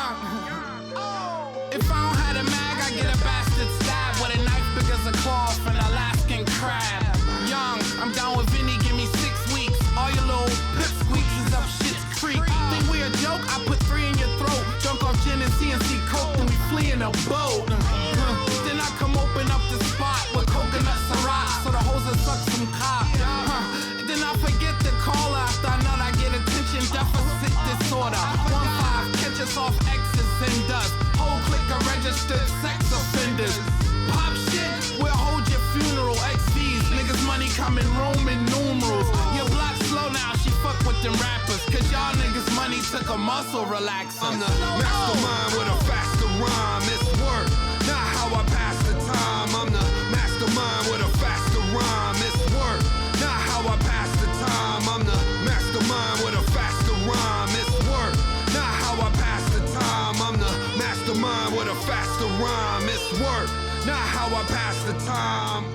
If I don't have a mag, I get a bastard stab with a knife big as a claw from an Alaskan crab. Young, I'm down with Vinny, give me 6 weeks. All your little pip squeaks is up shit's creek. Think we a joke? I put 3 in your throat. Drunk off gin and CNC coke, then we flee in a boat. Then I come open up the spot with coconut Ciroc, so the hoes will suck some cock. Then I forget to call after I know I get attention deficit disorder. 1-5, catch us off X's and dust. Whole clique of registered sex offenders. Pop shit, we'll hold your funeral. XVs, niggas money come in Roman numerals. Your block slow now, she fuck with them rappers. Cause y'all niggas money took a muscle relaxer. I'm the mastermind with a faster rhyme. It's work, not how I pass the time. I'm the mastermind with a faster rhyme. It's work, not how I pass the time. I'm the mastermind with a faster rhyme. It's work, not how I pass the time. I'm the mastermind with a faster rhyme. It's work, not how I pass the time.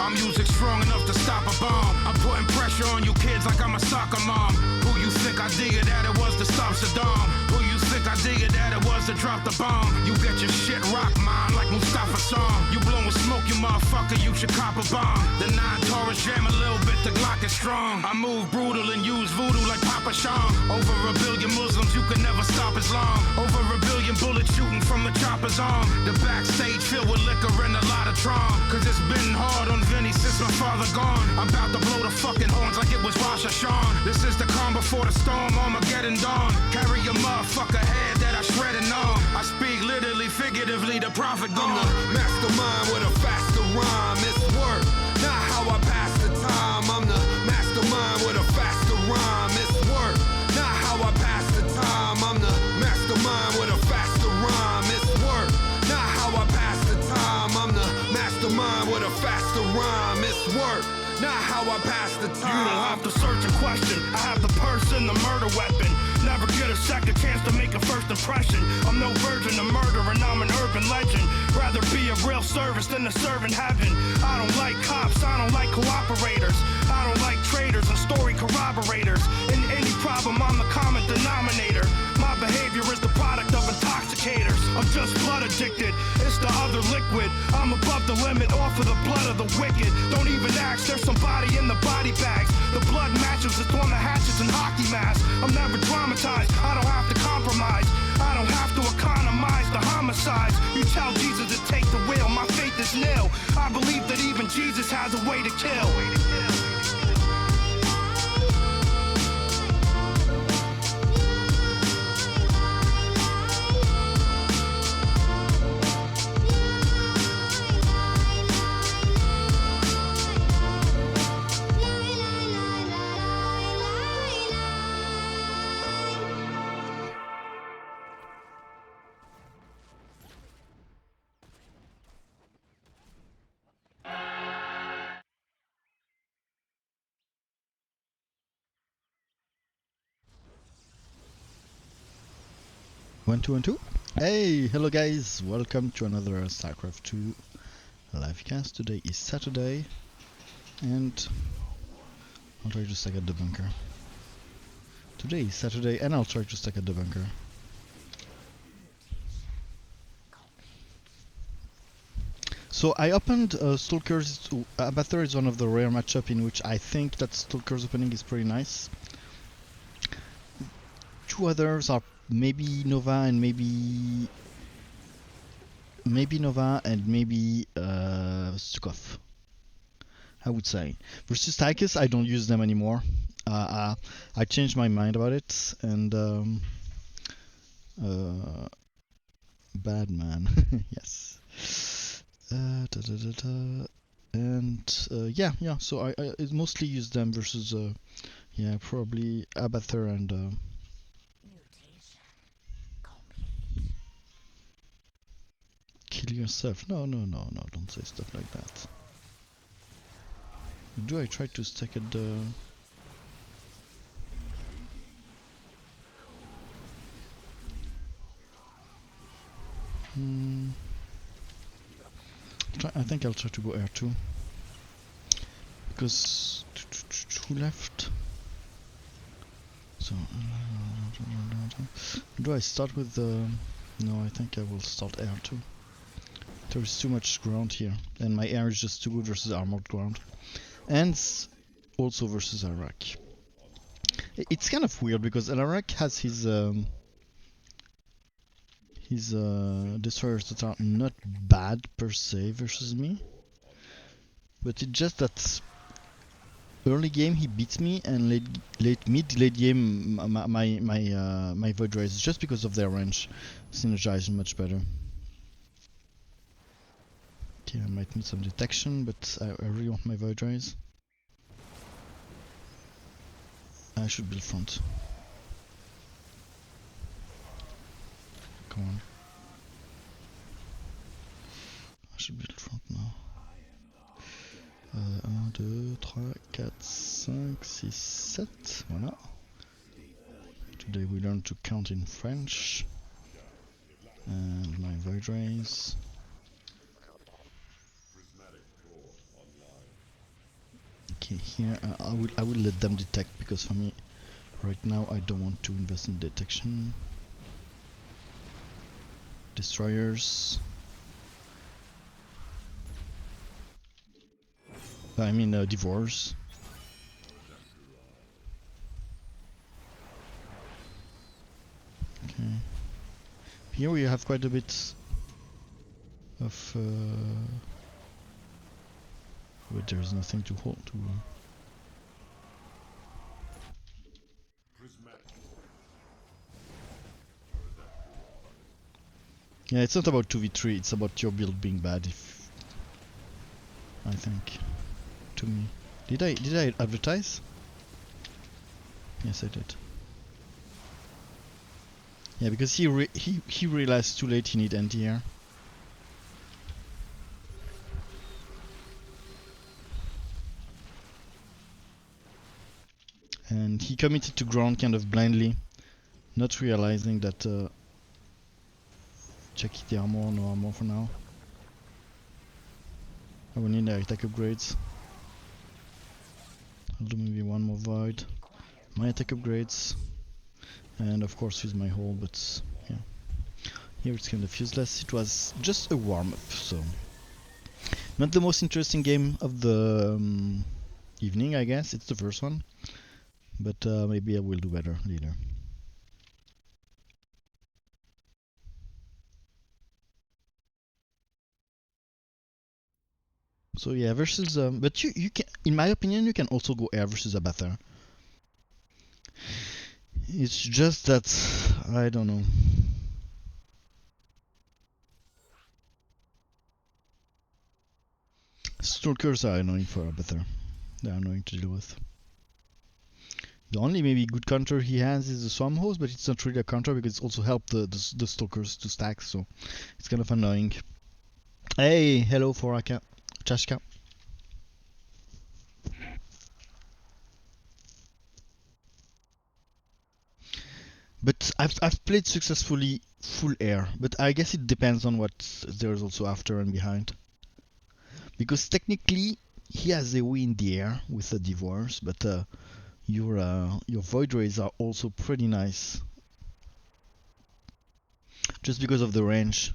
I'm music strong enough to stop a bomb. I'm putting pressure on you kids like I'm a soccer mom. Who you think I dig it that it was to stop Saddam? Who you think I dig it that it was to drop the bomb? You get your shit rocked, mine, like Mustafa Song. You blowing smoke, you motherfucker, you should cop a bomb. The 9 Taurus jam a little bit, the Glock is strong. I move brutal and use voodoo like Papa Sean. Over a billion Muslims, you can never stop Islam. Over a billion bullets shooting from the chopper's arm. The backstage filled with liquor and a lot of Tron. Cause it's been hard on Vinny since my father gone. I'm about to blow the fucking horns like it was Rosh Hashanah. This is the calm before the storm, Armageddon dawn. Carry your motherfucker head that I shredded on. I speak literally, figuratively, the prophet gone. I'm the mastermind with a faster rhyme. It's work, not how I pass the time. I'm the mastermind with a faster rhyme. It's work, not how I pass the time. I'm the mastermind with a faster rhyme. It's work, not how I pass the time. I'm the mastermind with a faster rhyme. It's work, not how I pass the time. You don't have to search a question. I have the person, the murder weapon. Never get a second chance to make a first impression. I'm no virgin of murder and I'm an urban legend. Rather be a real service than to serve in heaven. I don't like cops, I don't like cooperators. I don't like traitors and story corroborators. In any problem, I'm the common denominator. My behavior is the product of intoxicators. I'm just blood addicted, it's the other liquid. I'm above the limit, off of the blood of the wicked. Don't even ask, there's somebody in the body bags. The blood matches, it's on the hatchets and hockey masks. I'm never traumatized, I don't have to compromise. I don't have to economize the homicides. You tell Jesus to take the wheel, my faith is nil. I believe that even Jesus has a way to kill. One, two, and two. Hey, hello guys, welcome to another StarCraft 2 livecast. Today is Saturday, and I'll try to stack at the bunker. Today is Saturday, and I'll try to stack at the bunker. So I opened Stalkers. Abathur is one of the rare matchup in which I think that Stalkers opening is pretty nice. Two others are maybe Nova and maybe Stukov, I would say. Versus Tychus, I don't use them anymore. I changed my mind about it, and bad man. Yes. And yeah. So I mostly use them versus yeah, probably Abathur and kill yourself. No, don't say stuff like that. Do I try to stack at the... I think I'll try to go R2. Because... who left? So So do I start with the... No, I think I will start air too. There is too much ground here, and my air is just too good versus armored ground. And also versus Iraq. It's kind of weird because Iraq has his destroyers that are not bad per se versus me, but it's just that early game he beats me, and late game my Void Rays, just because of their range, synergize much better. Okay, I might need some detection, but I really want my Void Rays. I should build front. Come on. I should build front now. 1, 2, 3, 4, 5, 6, 7. Voilà. Today we learn to count in French. And my Void Rays. Okay, here I will let them detect, because for me right now I don't want to invest in detection. Destroyers. I mean divorce. Okay. Here we have quite a bit of but there's nothing to hold to. Yeah, it's not about 2v3, it's about your build being bad, if I think, to me. Did I advertise? Yes, I did. Yeah, because he realized too late he need anti-air. And he committed to ground kind of blindly, not realizing that check the armor, no armor for now. I will need attack upgrades. I'll do maybe one more void. My attack upgrades. And of course use my hull, but yeah. Here it's kind of useless. It was just a warm-up, so... Not the most interesting game of the evening, I guess. It's the first one. But maybe I will do better later. So yeah, versus but you can, in my opinion, you can also go air versus Abathur. It's just that I don't know. Stalkers are annoying for Abathur. They're annoying to deal with. The only maybe good counter he has is the Swarm Hose, but it's not really a counter because it's also helped the Stalkers to stack, so it's kind of annoying. Hey, hello Foraka, Chashka. But I've played successfully full air, but I guess it depends on what there's also after and behind. Because technically he has a way in the air with the Divorce, but your Void Rays are also pretty nice. Just because of the range.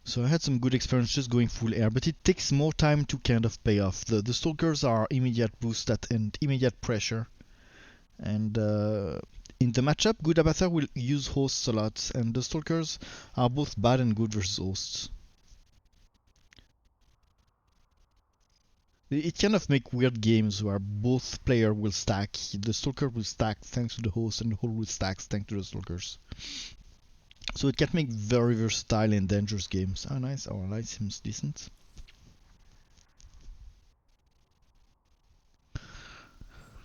So I had some good experience just going full air, but it takes more time to kind of pay off. The Stalkers are immediate boost and immediate pressure. And in the matchup, good Abathur will use hosts a lot, and the Stalkers are both bad and good versus hosts. It kind of make weird games where both player will stack. The Stalker will stack thanks to the host, and the whole will stack thanks to the Stalkers. So it can make very versatile and dangerous games. Oh nice, our light seems decent.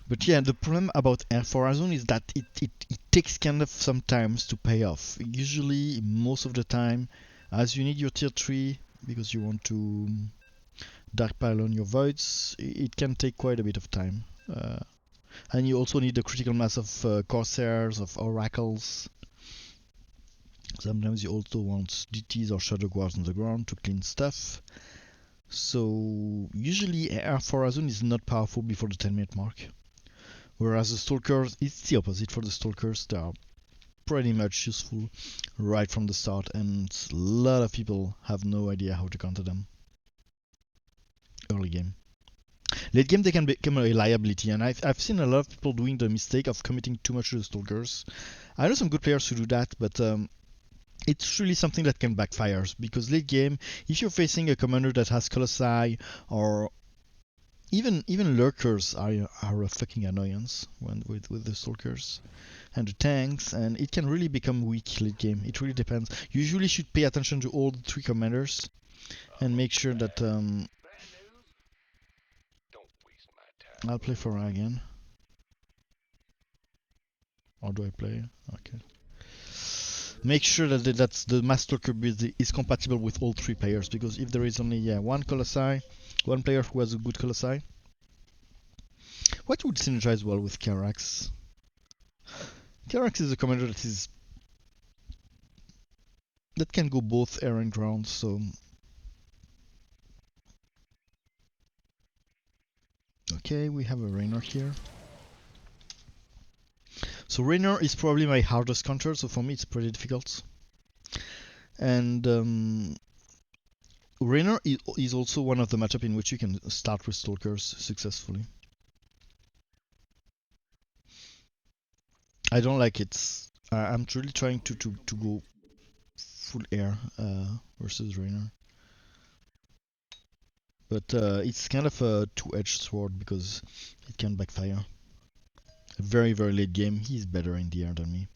But yeah, the problem about Air Horizon is that it takes kind of some time to pay off. Usually, most of the time, as you need your tier 3, because you want to Dark Pylon your voids, it can take quite a bit of time. And you also need a critical mass of Corsairs, of Oracles. Sometimes you also want DTs or Shadow Guards on the ground to clean stuff. So usually AR for Azun is not powerful before the 10-minute mark. Whereas the Stalkers, it's the opposite for the Stalkers. They are pretty much useful right from the start, and a lot of people have no idea how to counter them early game. Late game they can become a liability, and I've seen a lot of people doing the mistake of committing too much to the Stalkers. I know some good players who do that, but it's really something that can backfire, because late game, if you're facing a commander that has Colossi, or even Lurkers are a fucking annoyance with the Stalkers and the tanks, and it can really become weak late game. It really depends. You usually should pay attention to all the 3 commanders and make sure that I'll play Farah again. Or do I play? Okay. Make sure that that's the Master build is compatible with all 3 players, because if there is only one Colossi, one player who has a good Colossi, what would synergize well with Karax? Karax is a commander that can go both air and ground, so okay, we have a Raynor here. So Raynor is probably my hardest counter, so for me it's pretty difficult. And Raynor is also one of the matchup in which you can start with Stalkers successfully. I don't like it. I'm really trying to go full air versus Raynor. But it's kind of a two-edged sword because it can backfire. A very late game, he's better in the air than me.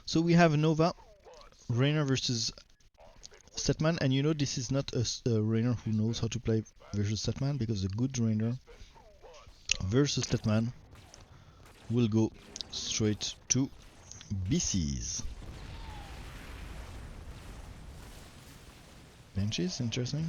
So we have Nova, Raynor versus Setman, and you know this is not a Raynor who knows how to play versus Setman, because a good Raynor versus Setman will go straight to BCs. Benches, interesting.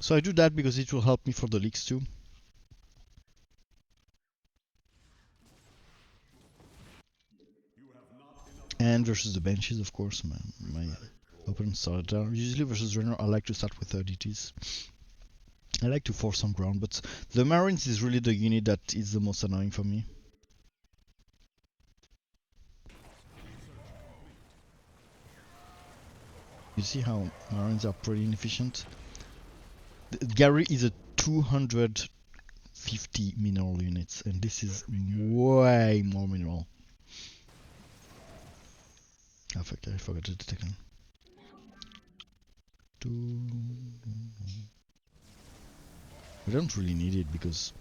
So I do that because it will help me for the leaks too. And versus the benches, of course, my opponents started down. Usually versus Raynor, I like to start with DTs. I like to force some ground, but the Marines is really the unit that is the most annoying for me. You see how Marines are pretty inefficient? Gary is a 250 mineral units, and this is way more mineral. Oh fuck, I forgot to detect him. We don't really need it because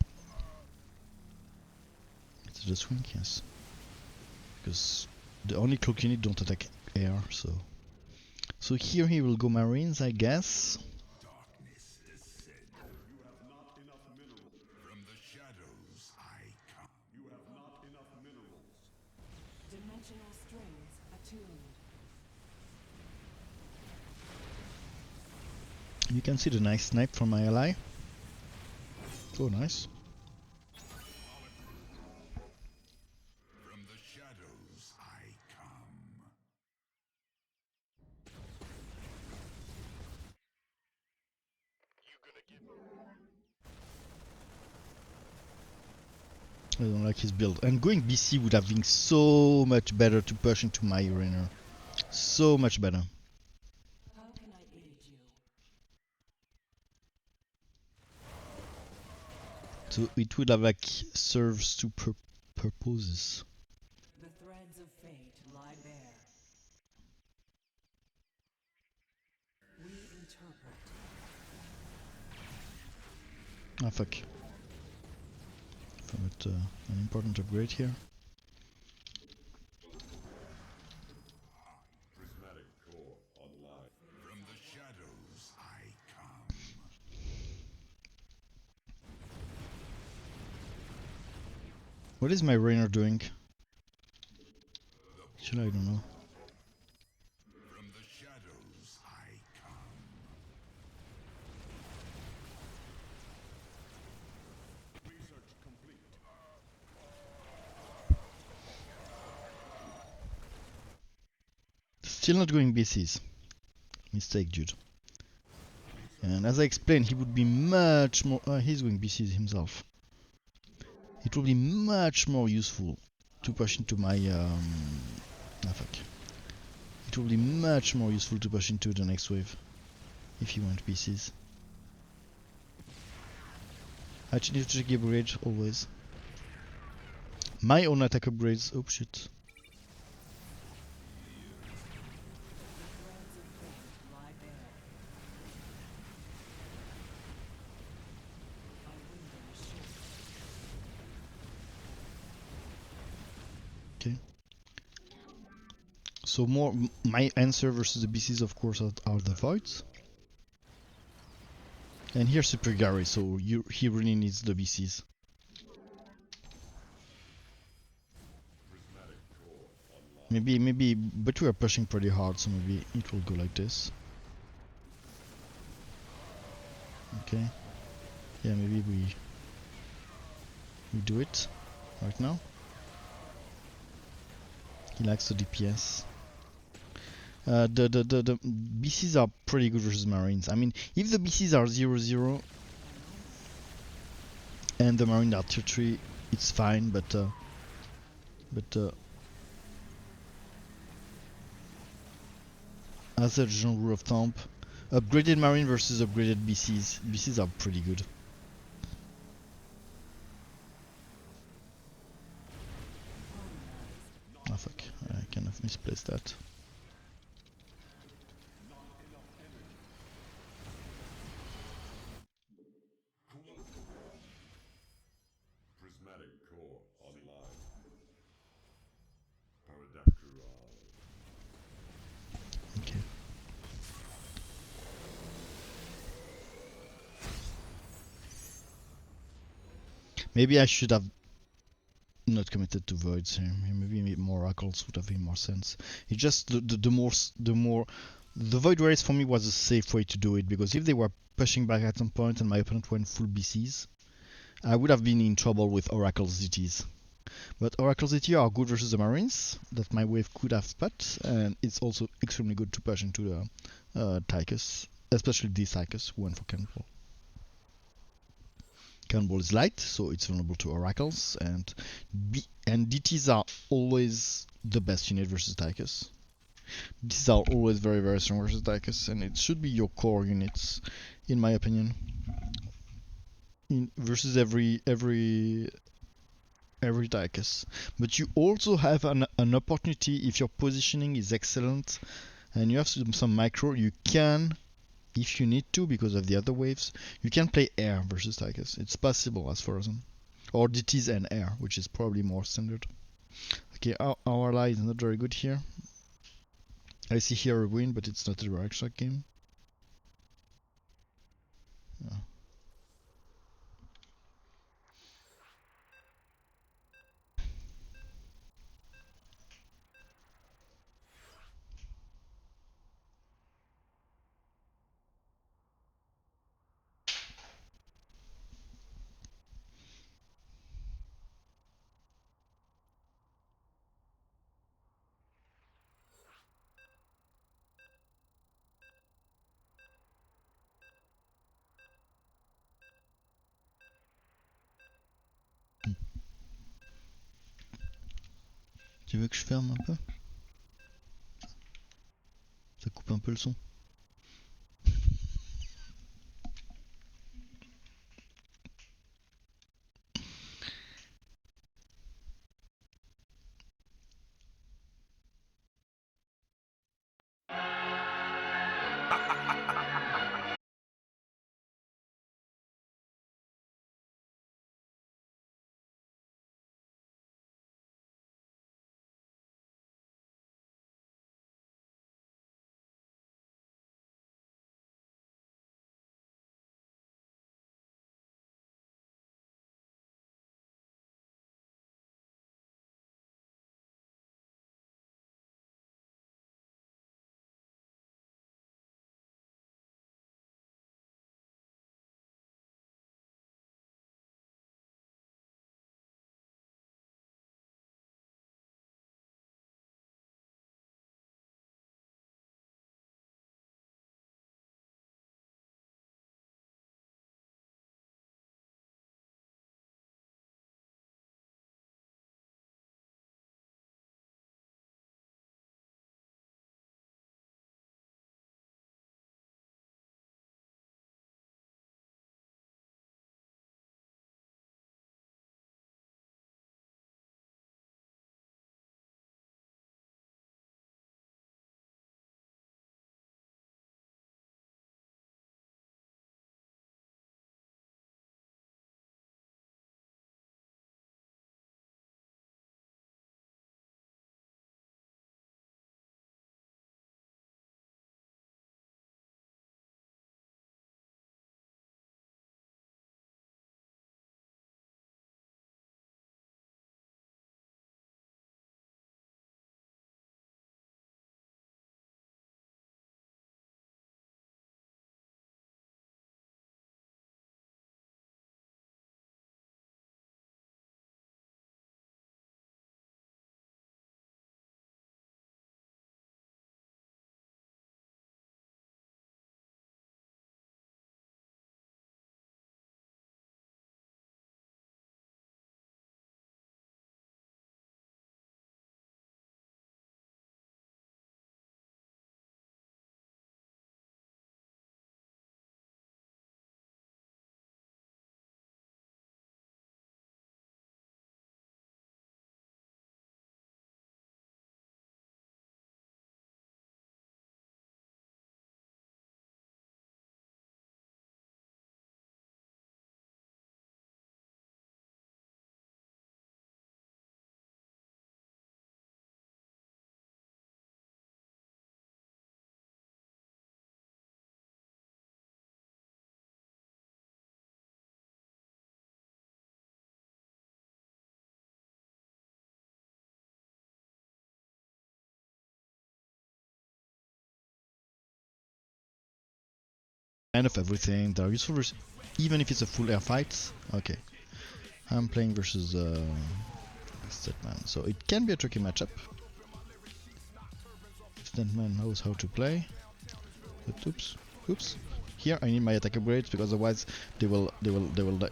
it's just swing, yes. Because the only cloak unit don't attack air, so. So here he will go Marines, I guess. You can see the nice snipe from my ally. Oh, nice. I don't like his build. And going BC would have been so much better to push into my Raynor. So much better. So it would have like serves two purposes. The threads of fate lie bare. We interpret. Ah fuck. Forgot an important upgrade here. What is my Raynor doing? Actually, I don't know. Still not going BCs. Mistake, dude. And as I explained, he would be much more... he's going BCs himself. It will be much more useful to push into my... fuck. It will be much more useful to push into the next wave. If you want BCs. I actually need to check the upgrade always. My own attack upgrades. Oh shit. Okay. So more my answer versus the BCs of course are the voids. And here's Super Gary, so he really needs the BCs. Maybe, but we are pushing pretty hard, so maybe it will go like this. Okay. Yeah, maybe we do it right now. He likes the DPS. The BCs are pretty good versus Marines. I mean, if the BCs are 0-0 and the Marine are 2-3, it's fine, but as a general rule of thumb, upgraded Marine versus upgraded BCs. BCs are pretty good. Oh fuck, I kind of misplaced that. Okay. Maybe I should have not committed to voids here. Maybe more oracles would have made more sense. It's just the void race for me was a safe way to do it, because if they were pushing back at some point and my opponent went full BCs, I would have been in trouble with Oracle ZTs. But Oracle ZT are good versus the Marines that my wave could have put, and it's also extremely good to push into the Tychus, especially this Tychus who went for Cannonball. Cannonball is light, so it's vulnerable to Oracles, and DTs are always the best unit versus Tychus. These are always very, very strong versus Tychus, and it should be your core units, in my opinion. Versus every Tychus. But you also have an opportunity, if your positioning is excellent and you have some micro, you can, if you need to because of the other waves, you can play air versus Tychus. It's possible as Frozen. Or DTs and air, which is probably more standard. Okay, our ally is not very good here. I see here a win, but it's not a direct shot game. Yeah. Tu veux que je ferme un peu? Ça coupe un peu le son. kind of everything. They're useful even if it's a full air fight. Okay. I'm playing versus Statman, so it can be a tricky matchup. Statman knows how to play. But oops. Here I need my attack upgrades because otherwise they will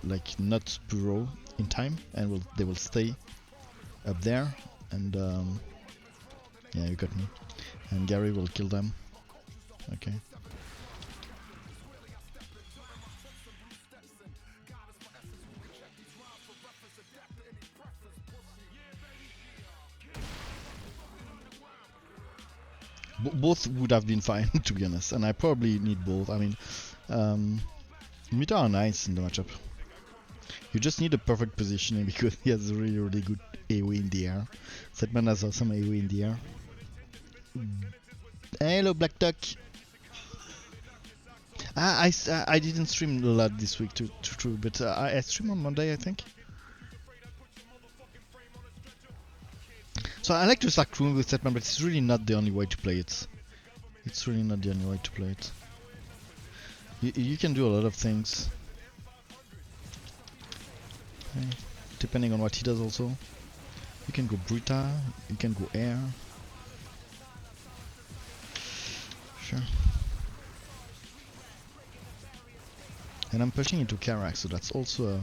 like not burrow in time and they will stay up there and yeah, you got me. And Gary will kill them. Okay. Both would have been fine, to be honest, and I probably need both. I mean, Mita are nice in the matchup. You just need a perfect positioning because he has really good AoE in the air. Statman has awesome AoE in the air. Hello, Black Duck. I didn't stream a lot this week, but I stream on Monday, I think. So I like to stack room with Statman, but it's really not the only way to play it. It's really not the only way to play it. You can do a lot of things. Okay. Depending on what he does also. You can go Brita, you can go air. Sure. And I'm pushing into Karak, so that's also a...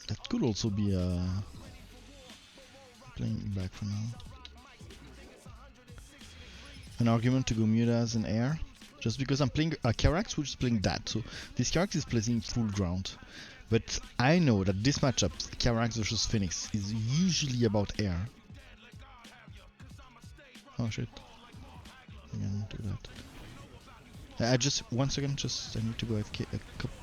That could also be playing back for now. An argument to go Mutas in air, just because I'm playing a Karax which is playing that, so this Karax is playing full ground. But I know that this matchup, Karax versus Phoenix, is usually about air. Oh shit. I'm gonna do that. I just, 1 second, I need to go AFK a couple.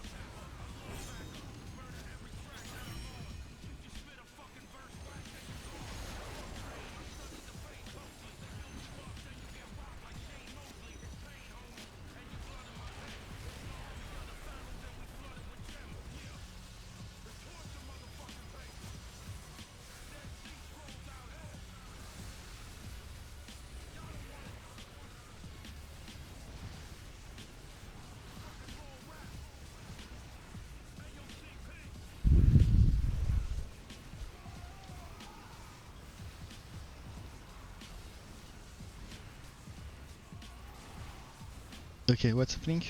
Okay, what's happening?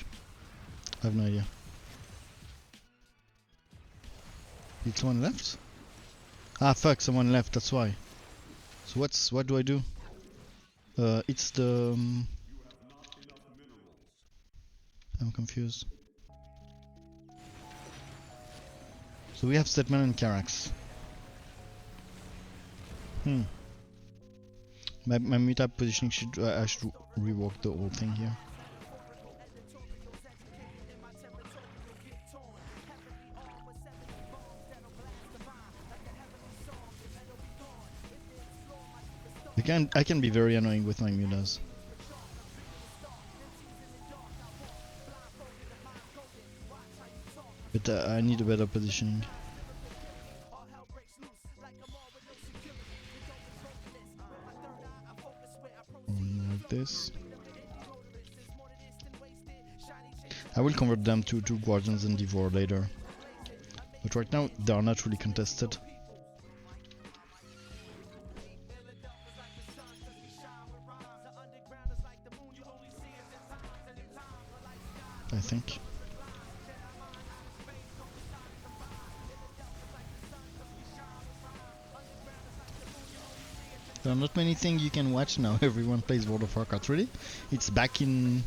I have no idea. Did someone left? Ah fuck, someone left, that's why. So what do I do? It's the... I'm confused. So we have Statman and Karax. My meetup positioning should... I should rework the whole thing here. I can be very annoying with my mutas. But I need a better positioning. Like this. I will convert them to Guardians and Devour later. But right now they are not really contested. I think. There are not many things you can watch now. Everyone plays World of Warcraft. Really? It's back in...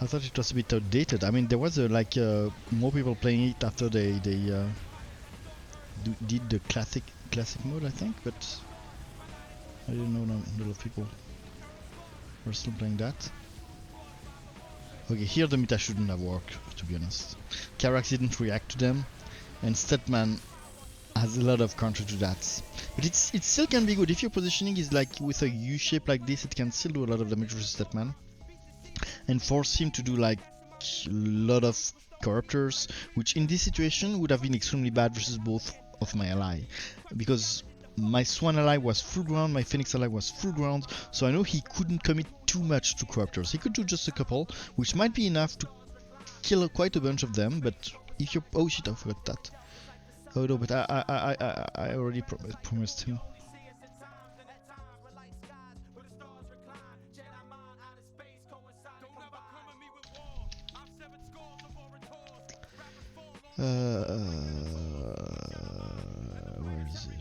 I thought it was a bit outdated. I mean, there was more people playing it after they did the classic mode, I think. But I didn't know a lot of people we're still playing that. Okay, here the meta shouldn't have worked, to be honest. Karax didn't react to them, and Statman has a lot of counter to that. But it still can be good. If your positioning is like with a U shape like this, it can still do a lot of damage versus Statman. And force him to do like a lot of corruptors, which in this situation would have been extremely bad versus both of my ally. Because my Swan ally was full ground, my Phoenix ally was full ground, so I know he couldn't commit too much to Corruptors. He could do just a couple, which might be enough to kill quite a bunch of them, but if you... Oh shit, I forgot that. Oh no, but I already promised him. Where is it?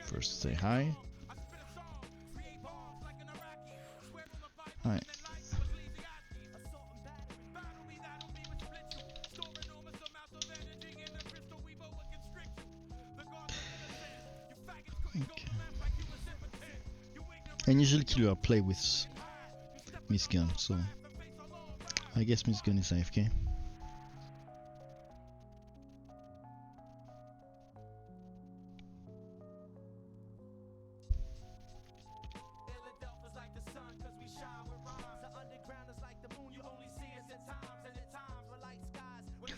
First say hi. Hi. Okay. And usually killer play with Miss Gun, so I guess Miss Gun is AFK.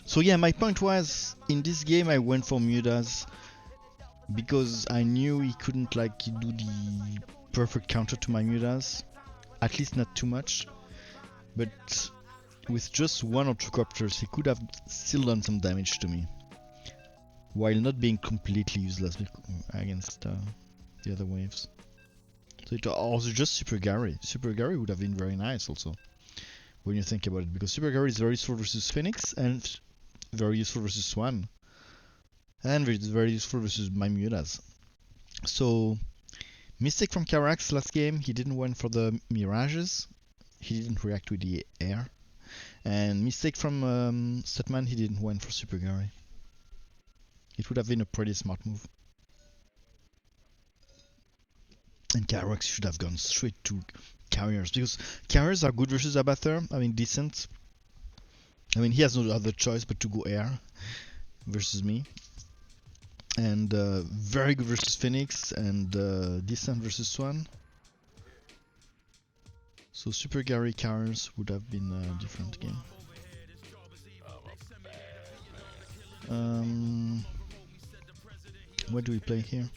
So yeah, my point was, in this game I went for Mudas because I knew he couldn't like do the perfect counter to my Mudas, at least not too much, but with just 1 or 2 Corruptors he could have still done some damage to me, while not being completely useless against the other waves. So it also just Super Gary. Super Gary would have been very nice also, when you think about it, because Super Gary is very useful versus Phoenix and very useful versus Swan, and very useful versus my Mudas. So mistake from Carax last game, he didn't went for the Mirages, he didn't react with the air, and mistake from Statman, he didn't went for Super Gary. It would have been a pretty smart move. And Carax should have gone straight to Carriers, because Carriers are good versus Abathur, I mean decent. I mean he has no other choice but to go air versus me. And very good versus Phoenix, and decent versus Swan. So Super Gary Carriers would have been a different game. What do we play here?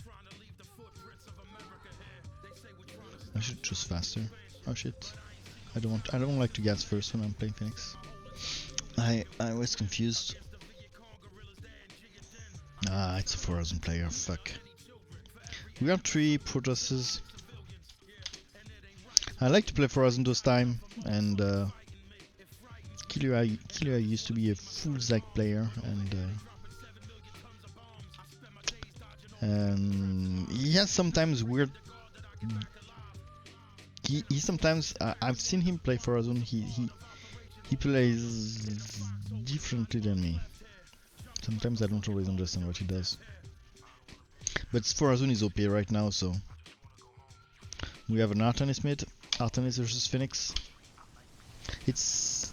I should choose faster. Oh shit! I don't like to gas first when I'm playing Phoenix. I was confused. Ah, it's a 4000 player, fuck. We got 3 Protosses. I like to play 4000 those time, and Killua used to be a full Zac player, and he has sometimes weird... He sometimes... I've seen him play 4000, he plays differently than me. Sometimes I don't always understand what he does. But 4000 is OP right now, so... We have an Artanis mid, Artanis versus Phoenix. It's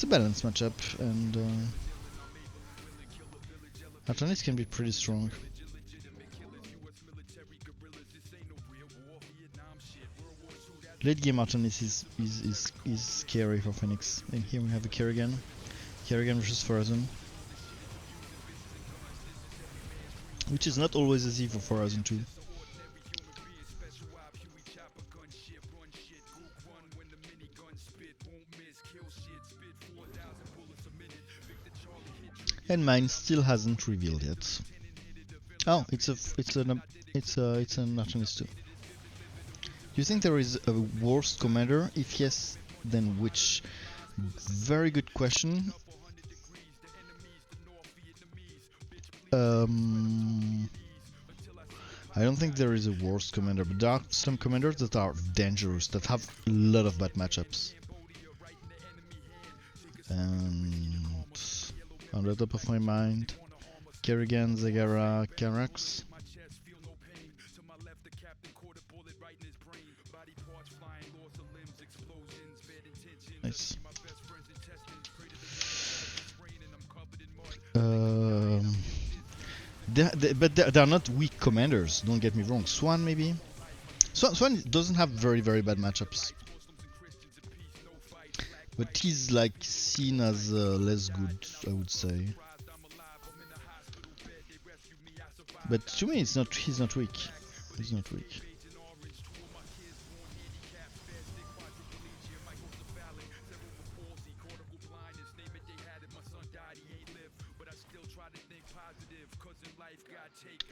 a balanced matchup, and Artanis can be pretty strong. Late game Artanis is scary for Phoenix. And here we have a Kerrigan. Kerrigan versus 4000. Which is not always easy for 4000 too. And mine still hasn't revealed yet. Oh, it's an Artanis too. Do you think there is a worst commander? If yes, then which? Very good question. I don't think there is a worst commander, but there are some commanders that are dangerous, that have a lot of bad matchups. And on the top of my mind, Kerrigan, Zagara, Carax. Nice. But they're not weak commanders, don't get me wrong. Swan maybe? Swan doesn't have very bad matchups. but he's like seen as less good, I would say. But to me, it's not. He's not weak. He's not weak.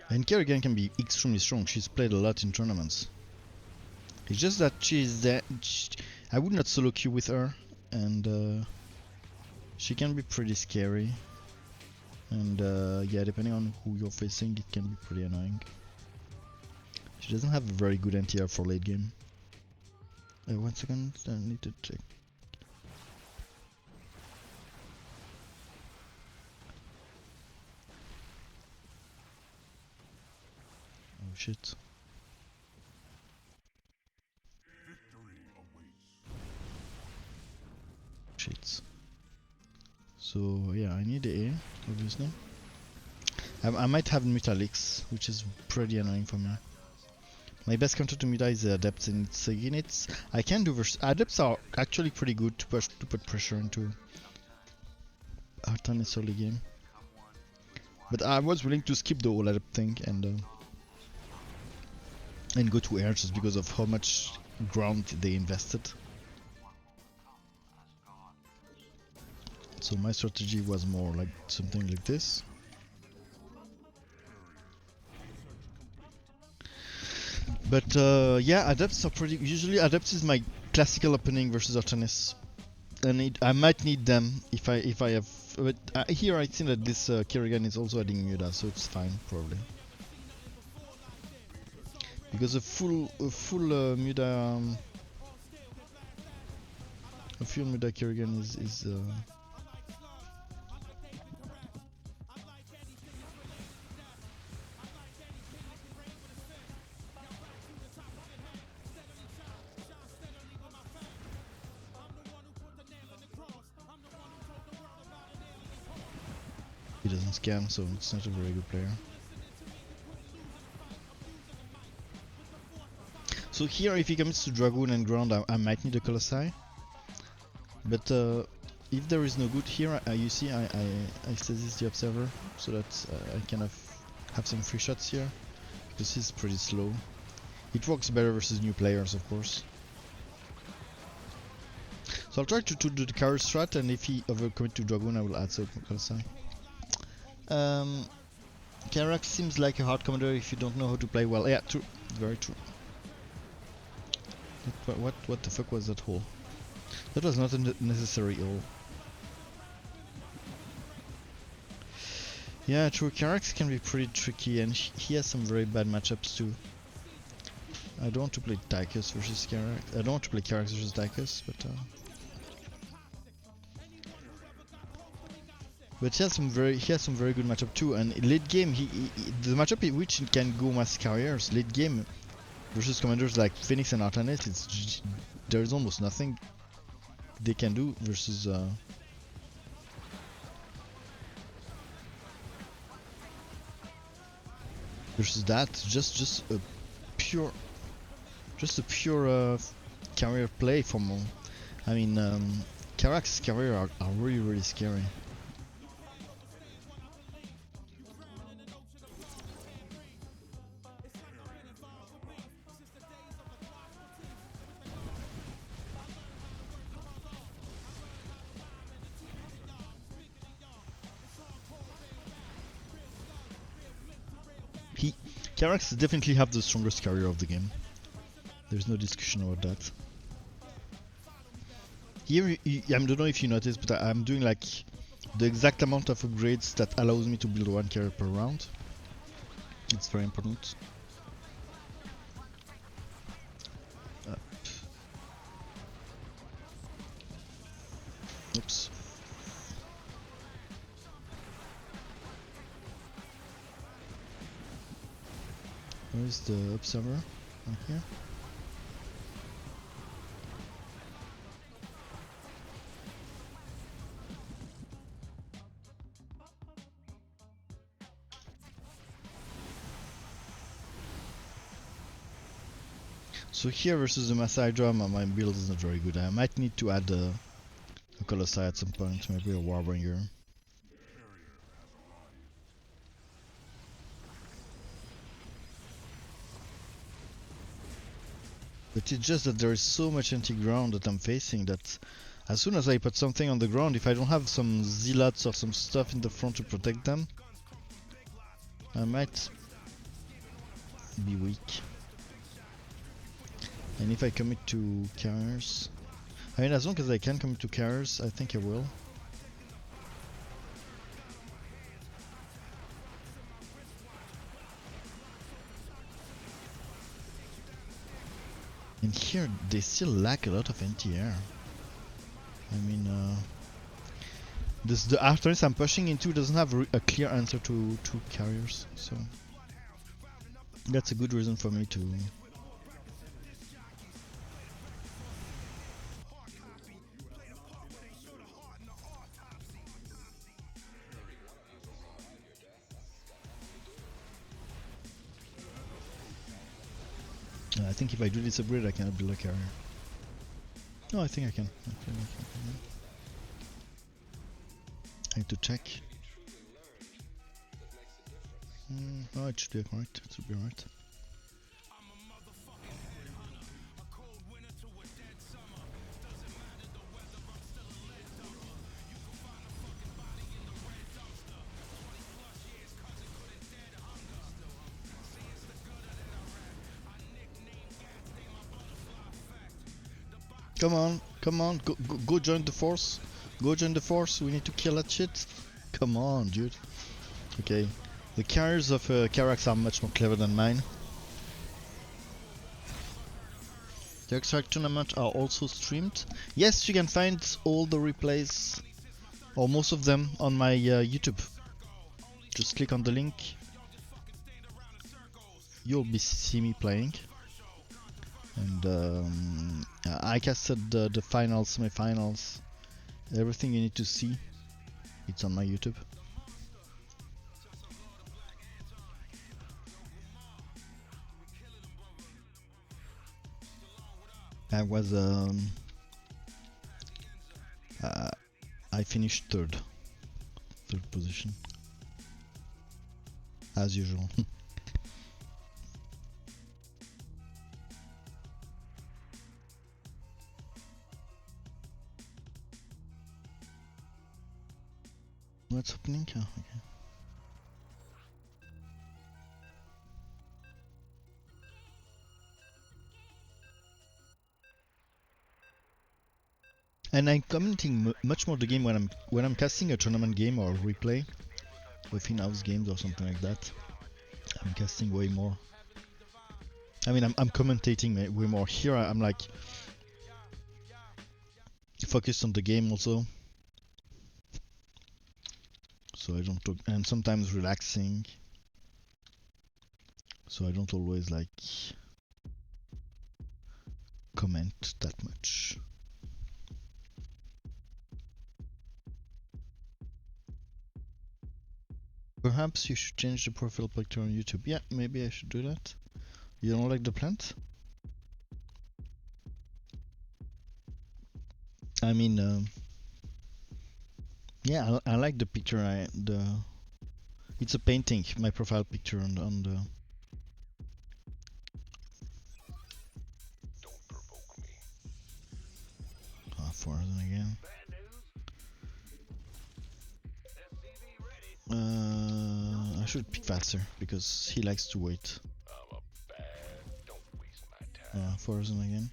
And Kerrigan can be extremely strong. She's played a lot in tournaments. It's just that she's that. I would not solo queue with her, and she can be pretty scary. And yeah, depending on who you're facing, it can be pretty annoying. She doesn't have a very good NTR for late game. 1 second, I need to check. Oh shit. Shit. So yeah, I need the A, obviously. I might have Mutalix, which is pretty annoying for me. My best counter to Muta is the Adepts, and it's again I can do Adepts are actually pretty good to put pressure into Artanis early game. But I was willing to skip the whole Adept thing and go to air just because of how much ground they invested. So my strategy was more like something like this. But yeah, Adepts are pretty. Usually, Adepts is my classical opening versus Artanis, and I might need them if I have. But here I think that this Kerrigan is also adding Muda, so it's fine probably. Because a full Muda, a full Muda Kerrigan is. He doesn't scam, so it's not a very good player. So here, if he comes to Dragoon and ground, I might need a Colossi. But if there is no good here, you see, I stasis the Observer so that I can have some free shots here. Because he's pretty slow. It works better versus new players, of course. So I'll try to do the carry strat, and if he overcommit to Dragoon, I will add some Colossi. Karak seems like a hard commander if you don't know how to play well. Yeah, true. Very true. What the fuck was that hole? That was not a necessary hole. Yeah, true. Karak can be pretty tricky, and he has some very bad matchups too. I don't want to play Tychus versus Karak. I don't want to play Karak versus Tychus, but he has some very good matchup too. And late game, the matchup in which he can go mass carriers late game versus commanders like Phoenix and Artanis, there is almost nothing they can do versus that. Just a pure carrier play from. I mean, Karak's carrier are really scary. Karax definitely have the strongest carrier of the game. There's no discussion about that. Here, I don't know if you noticed, but I'm doing like the exact amount of upgrades that allows me to build one carrier per round. It's very important. Oops. Where is the observer? Right here. So here versus the Maasai Hydra, my build is not very good. I might need to add Colossi at some point, maybe a Warbringer. But it's just that there is so much empty ground that I'm facing that as soon as I put something on the ground, if I don't have some zealots or some stuff in the front to protect them, I might be weak. And if I commit to carriers, I mean, as long as I can commit to carriers, I think I will. And here they still lack a lot of anti-air. I mean, the Artemis I'm pushing into doesn't have a clear answer to carriers, so that's a good reason for me to. I think if I do this upgrade, I cannot build a carrier. No, I think I can. I need to check. Oh, it should be alright. It should be alright. Come on, go join the force. Go join the force, we need to kill that shit. Come on, dude. Okay, the carriers of Carax are much more clever than mine. The Extract tournament are also streamed. Yes, you can find all the replays, or most of them, on my YouTube. Just click on the link. You'll see me playing. And I casted the finals, semi-finals, everything you need to see. It's on my YouTube. I was I finished third position as usual. What's happening? Oh, okay. And I'm commenting much more the game when I'm casting a tournament game or a replay with in-house games or something like that. I'm casting way more. I mean, I'm commentating way more. Here I'm like focused on the game also. So I don't talk, and sometimes relaxing. So I don't always like comment that much. Perhaps you should change the profile picture on YouTube. Yeah, maybe I should do that. You don't like the plant? I mean, yeah, I like the picture. It's a painting. My profile picture on the. Ah, Forzen again. I should pick faster because he likes to wait. Forzen again.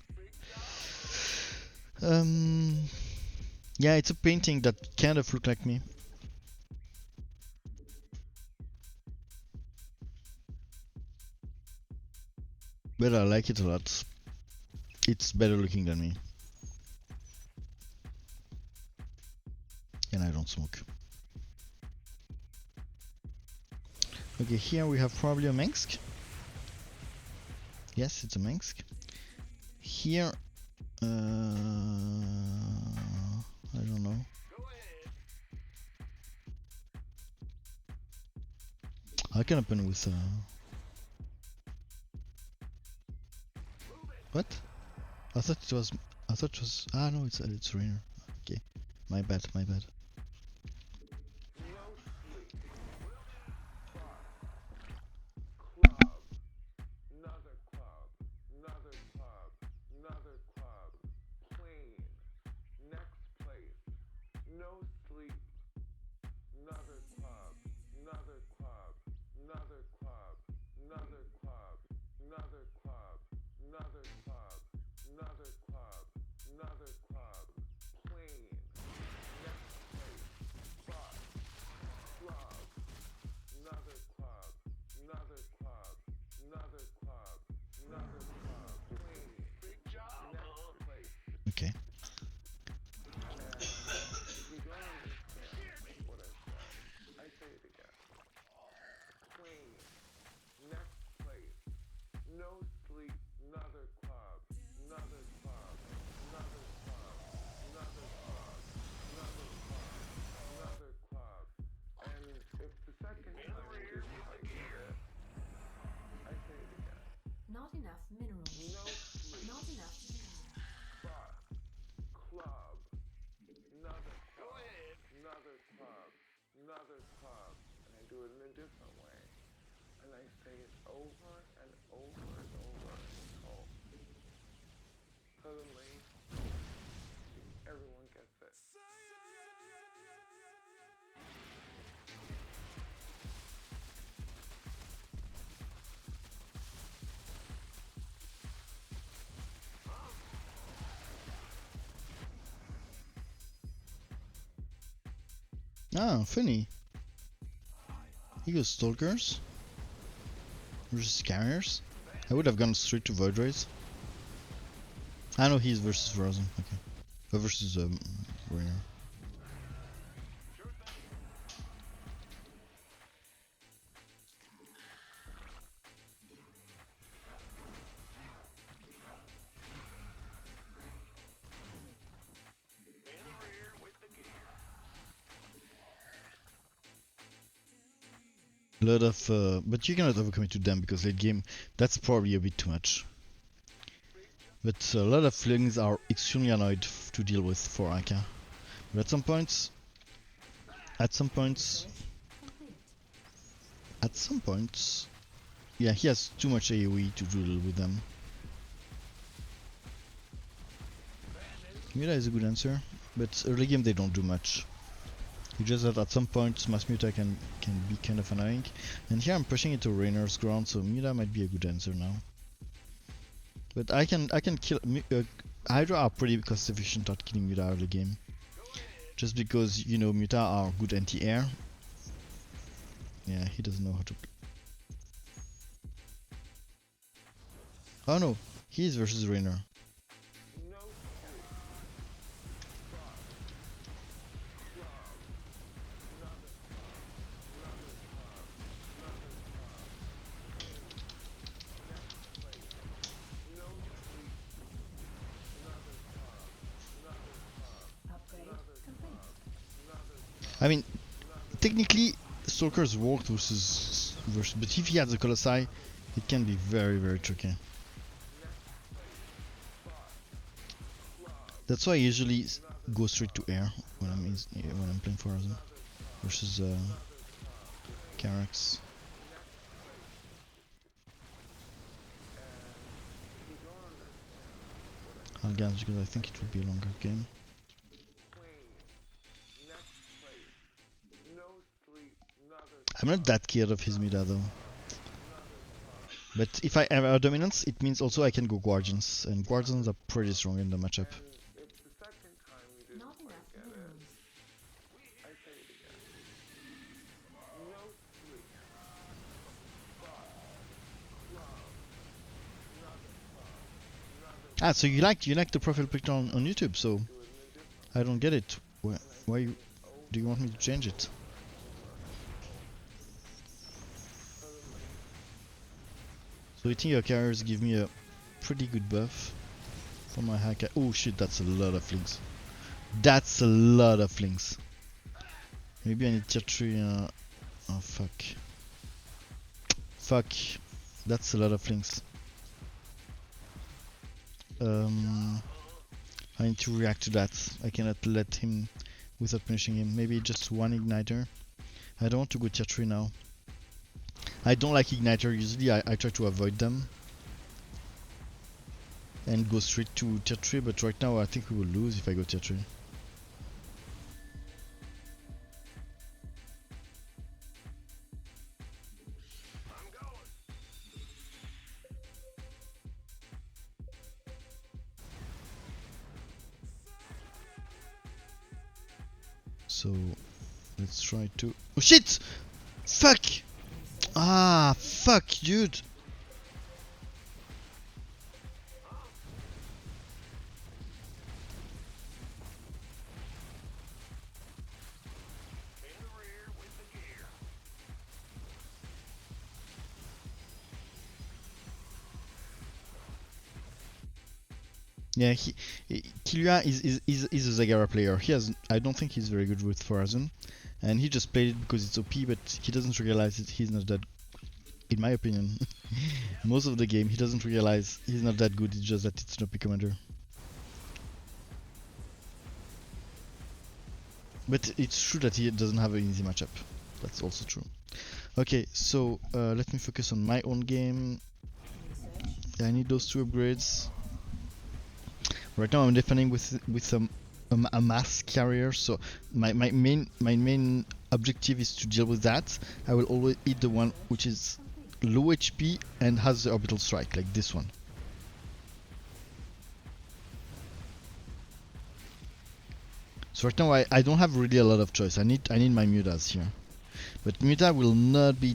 Yeah, it's a painting that kind of look like me. But I like it a lot. It's better looking than me. And I don't smoke. Okay, here we have probably a Mengsk. Yes, it's a Mengsk. Here, I don't know. I can open with what? I thought it was. Ah no, it's Rainer. Okay. My bad, my bad. Okay. Not enough minerals. Not enough. Ah, funny. He goes Stalkers versus Carriers. I would have gone straight to Void Rays. I know he's versus Frozen. Okay. Versus Rainer. A lot of, but you cannot overcommit to them because late game, that's probably a bit too much. But a lot of flings are extremely annoyed to deal with for Aka. But at some points, yeah, he has too much AoE to deal with them. Muta is a good answer, but early game they don't do much. It's just that at some point Mass Muta can be kind of annoying. And here I'm pushing it to Rainer's ground, so Muta might be a good answer now. But I can kill Hydra are pretty cost efficient at killing Muta early game. Just because, you know, Muta are good anti-air. Yeah, he doesn't know how to play. Oh no, he is versus Rainer. I mean, technically, Stalkers work versus, but if he has the Colossi, it can be very, very tricky. That's why I usually go straight to air when I'm playing Frozen versus Carax. I'll guess because I think it will be a longer game. I'm not that scared of his Muta though. But if I have a dominance, it means also I can go Guardians, and Guardians are pretty strong in the matchup. Not enough minerals. Ah, so you like the profile picture on YouTube, so I don't get it. Why do you want me to change it? So I think your carriers give me a pretty good buff for my hack. Oh shit, that's a lot of links. That's a lot of links. Maybe I need tier 3. Oh fuck. Fuck. That's a lot of links. I need to react to that. I cannot let him without punishing him. Maybe just one igniter. I don't want to go tier 3 now. I don't like igniter. Usually I try to avoid them and go straight to tier 3, but right now I think we will lose if I go tier 3. So let's try to. Oh shit! Fuck! Ah, fuck, dude! Yeah, Killua is a Zagara player. I don't think he's very good with Thorazun, and he just played it because it's OP, but he doesn't realize that he's not that. In my opinion, most of the game he doesn't realize he's not that good. It's just that it's an OP commander. But it's true that he doesn't have an easy matchup. That's also true. Okay, so let me focus on my own game. I need those 2 upgrades. Right now I'm defending with a mass carrier, so my main objective is to deal with that. I will always hit the one which is low HP and has the orbital strike, like this one. So right now I don't have really a lot of choice. I need my Mutas here, but Muta will not be.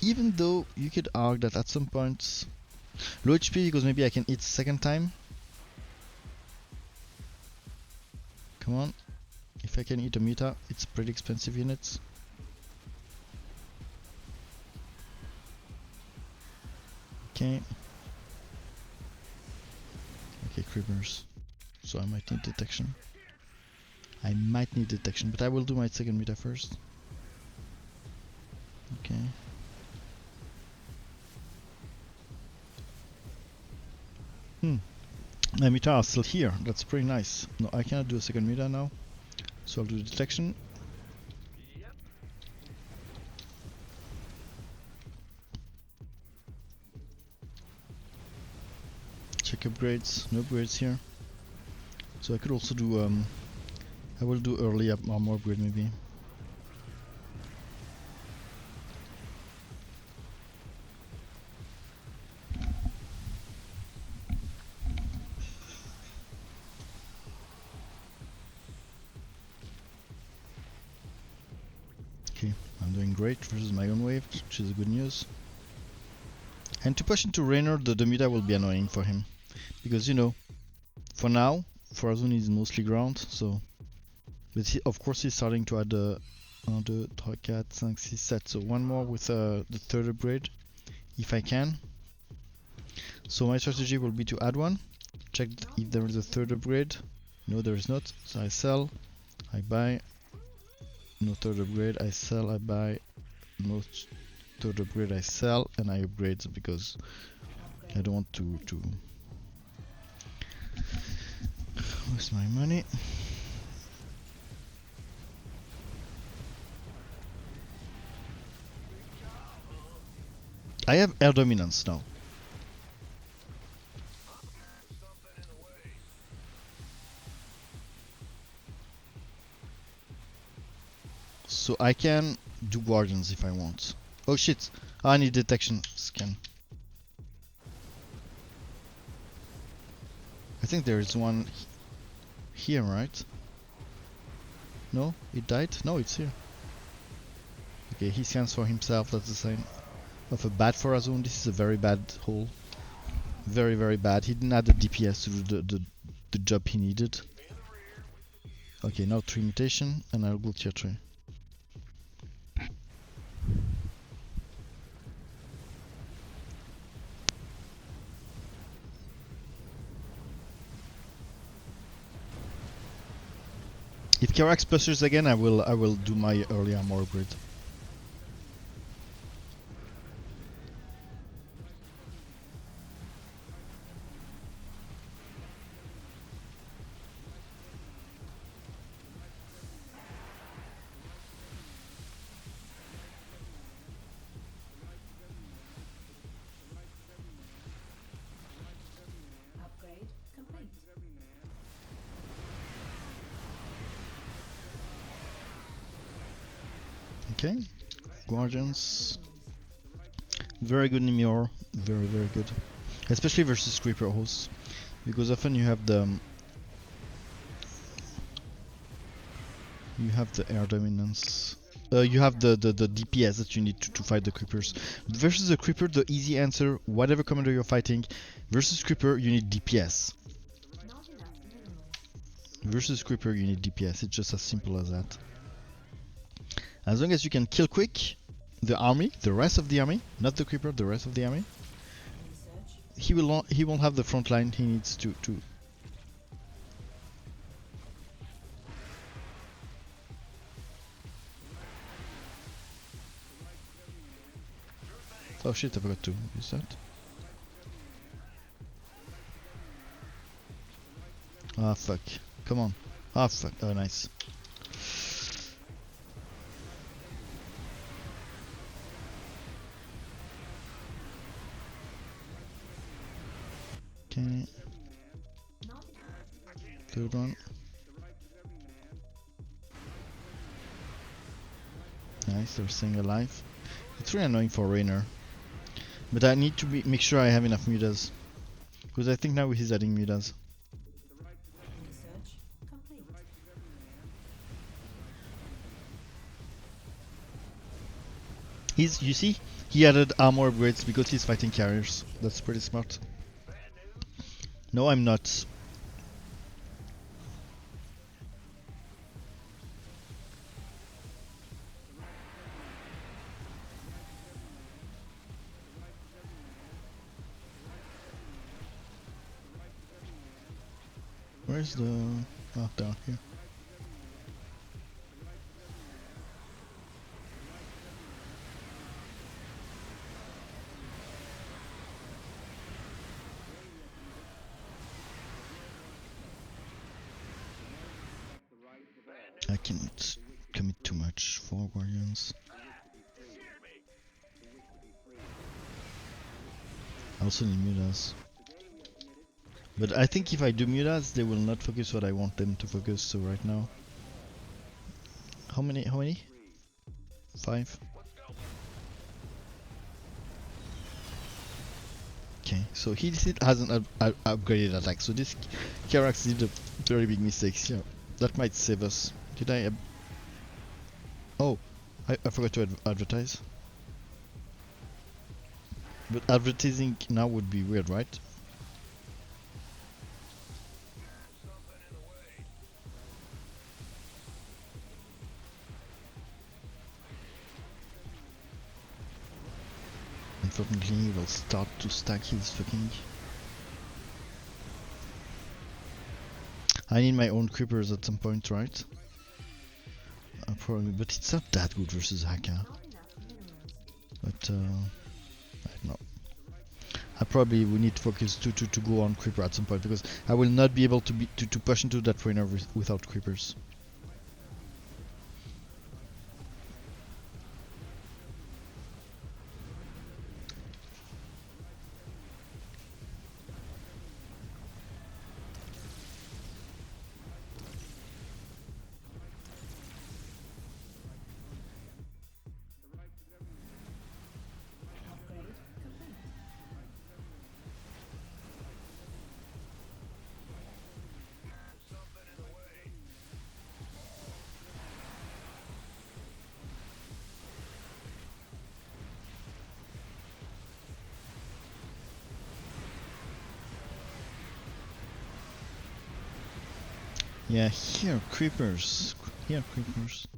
Even though you could argue that at some points low HP because maybe I can hit second time. Come on, if I can hit a Muta, it's pretty expensive units. Okay. Okay, creepers. So I might need detection. But I will do my second Muta first. Okay. My Muta are still here. That's pretty nice. No, I cannot do a second Muta now. So I'll do detection. Check upgrades. No upgrades here. So I could also do I will do early armor upgrade maybe. Okay, I'm doing great versus my own wave, which is good news. And to push into Raynor, the Muta will be annoying for him. Because, you know, for now, Thorazun is mostly ground, so... But of course he's starting to add 1, 2, 3, 4, 5, 6, 7, so one more with the third upgrade, if I can. So my strategy will be to add one, check if there is a third upgrade. No, there is not, so I sell, I buy. No third upgrade, I sell, I buy. No third upgrade, I sell, and I upgrade because I don't want to waste my money. I have air dominance now. So I can do guardians if I want. Oh shit, I need detection scan. I think there is one here, right? No? It died? No, it's here. Okay, he scans for himself, that's the sign of a bad Thorazun. This is a very bad hole. Very, very bad. He didn't add the DPS to do the job he needed. Okay, now 3 mutation, and I'll go tier 3. If Karax pushes again, I will do my early armor upgrade. Okay, Guardians. Very good Nimior, very good. Especially versus creeper hosts, because often you have the air dominance. You have the DPS that you need to fight the creepers. Versus the creeper, the easy answer, whatever commander you're fighting, versus creeper you need DPS. Not enough minerals. Versus creeper you need DPS. It's just as simple as that. As long as you can kill quick the army, the rest of the army, not the creeper, the rest of the army, Research. he won't have the front line he needs to. Oh shit, I forgot to use that. Ah fuck. Come on. Ah fuck. Oh nice. Okay, Not third one. Nice, they're staying alive. It's really annoying for Rainer. But I need to make sure I have enough mutas. Because I think now he's adding mutas. research complete. You see, he added armor upgrades because he's fighting carriers. That's pretty smart. No, I'm not. Where's the... Oh, down here. I can't commit too much for Guardians. I also need mutas. But I think if I do mutas, they will not focus what I want them to focus, so right now... How many? 5? Okay, so he still hasn't upgraded attack, so this Karax did a very big mistake here. That might save us. Did I... Oh, I forgot to advertise. But advertising now would be weird, right? Unfortunately, he will start to stack his fucking... I need my own creepers at some point, right? Probably, but it's not that good versus Haka. Not enough minerals. But I don't know. I probably will need to focus to go on creeper at some point because I will not be able to push into that trainer without creepers. Upgrade complete. Yeah, here creepers. Here creepers.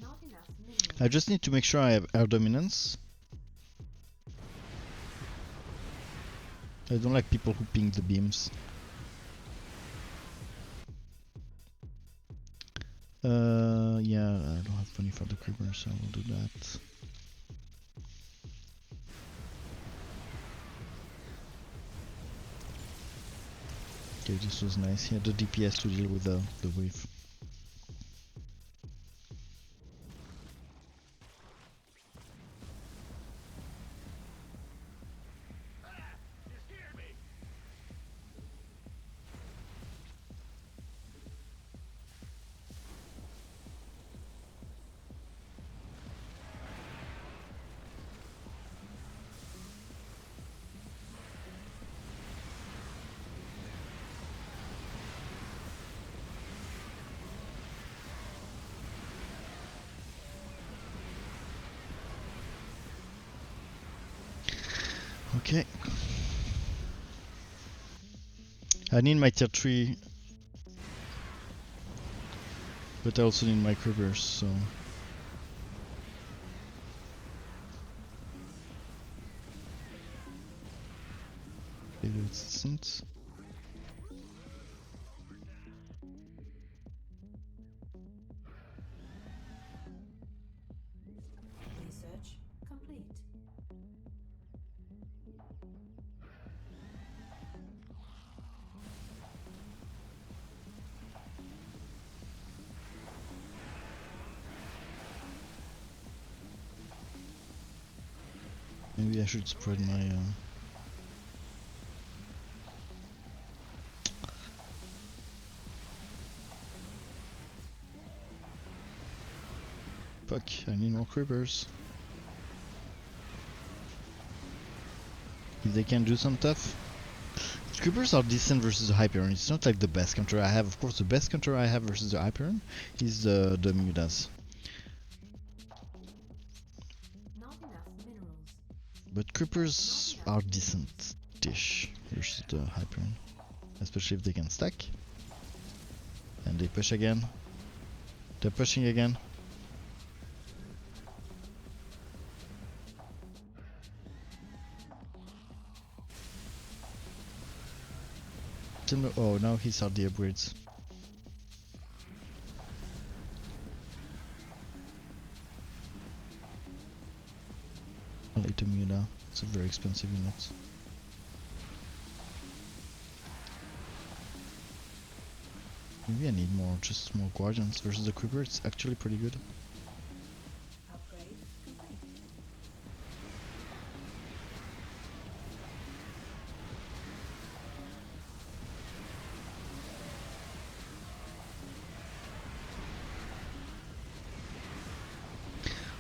Not enough minerals. I just need to make sure I have air dominance. I don't like people who ping the beams. Yeah, I don't have money for the creepers, so I will do that. Okay, this was nice. He had the DPS to deal with the wave. Okay. I need my tier 3, but I also need my creepers, so. Maybe it's decent. Research complete. Maybe I should spread my. Fuck, I need more creepers. If they can do some stuff. Creepers are decent versus the Hyperion. It's not like the best counter I have. Of course, the best counter I have versus the Hyperion is the Mutas. Not enough minerals. But creepers are decent dish versus the Hyperion. Especially if they can stack. And they push again. They're pushing again. Oh, now he saw the upgrades. I'll eat a Muna. It's a very expensive unit. Maybe I need more, just more Guardians versus the Creeper. It's actually pretty good. Upgrade complete.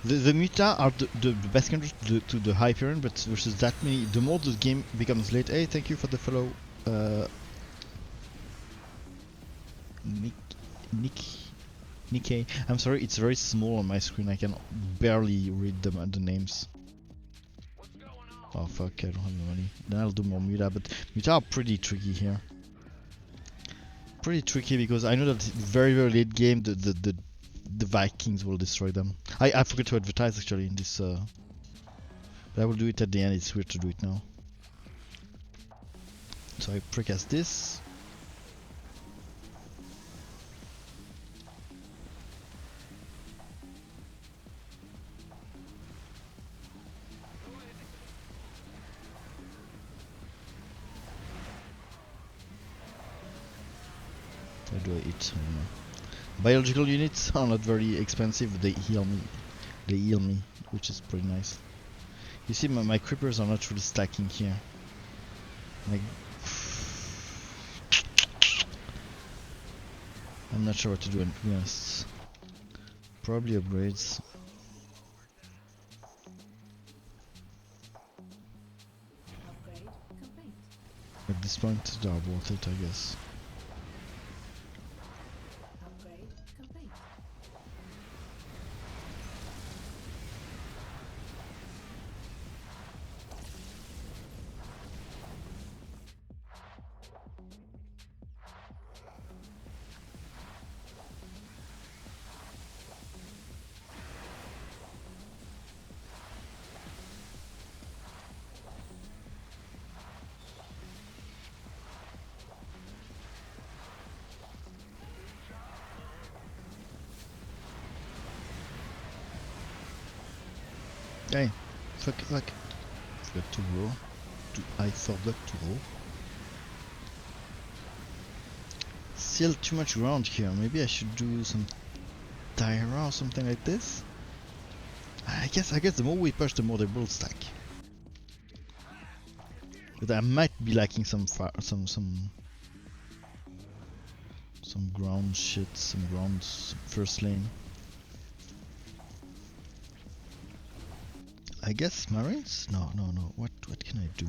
The Muta are the best counter to the Hyperion, but versus that many, the more the game becomes late. Hey, thank you for the follow. Nikkei. I'm sorry, it's very small on my screen. I can barely read the names. Oh fuck, I don't have the money. Then I'll do more Muta, but Muta are pretty tricky here. Pretty tricky because I know that very late game the Vikings will destroy them. I forgot to advertise actually in this, but I will do it at the end. It's weird to do it now. So I precast this. Where do I eat? I don't know. Biological units are not very expensive, but they heal me. They heal me, which is pretty nice. You see, my creepers are not really stacking here. Like, I'm not sure what to do, to be honest. Probably upgrades. Upgrade complete. At this point, they are worth it, I guess. Upgrade complete. Hey, fuck. Forgot to roll. I forgot to roll. Still too much ground here. Maybe I should do some Tyra or something like this. I guess the more we push, the more they will stack. But I might be lacking some ground shit, some ground first lane. I guess Marines? No. What can I do?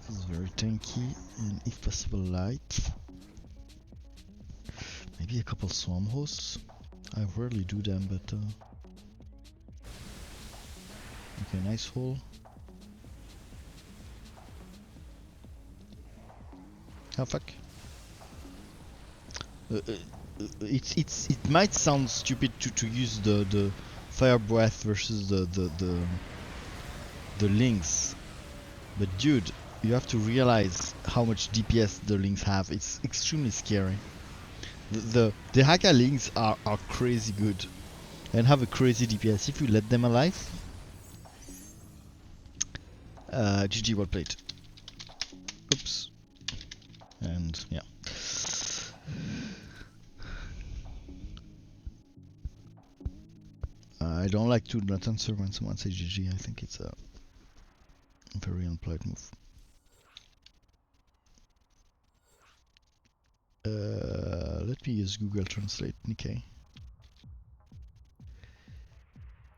This is very tanky and if possible light. Maybe a couple swarm hosts. I rarely do them, but okay, nice hole. Oh fuck. It might sound stupid to use the fire breath versus the links, but dude, you have to realize how much DPS the links have. It's extremely scary. The Haka links are crazy good and have a crazy DPS if you let them alive. GG, well played. Oops. And yeah. I don't like to not answer when someone says GG. I think it's a very unpolite move. Let me use Google Translate, Nikkei.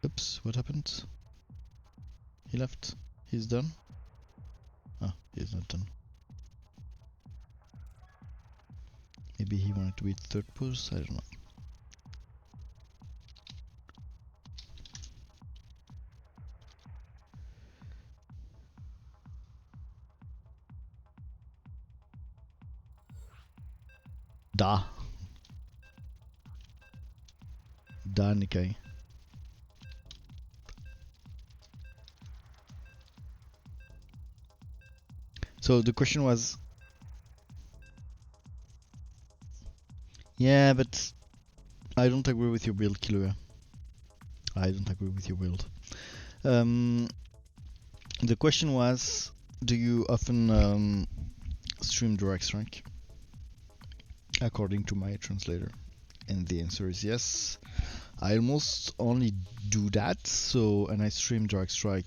Oops, what happened? He left. He's done? Ah, he's not done. Maybe he wanted to be third pose? I don't know. Da Nikkei. So the question was, yeah, but I don't agree with your build, Killua. I don't agree with your build. The question was, do you often stream direct strike? According to my translator. And the answer is yes. I almost only do that, so, and I stream direct strike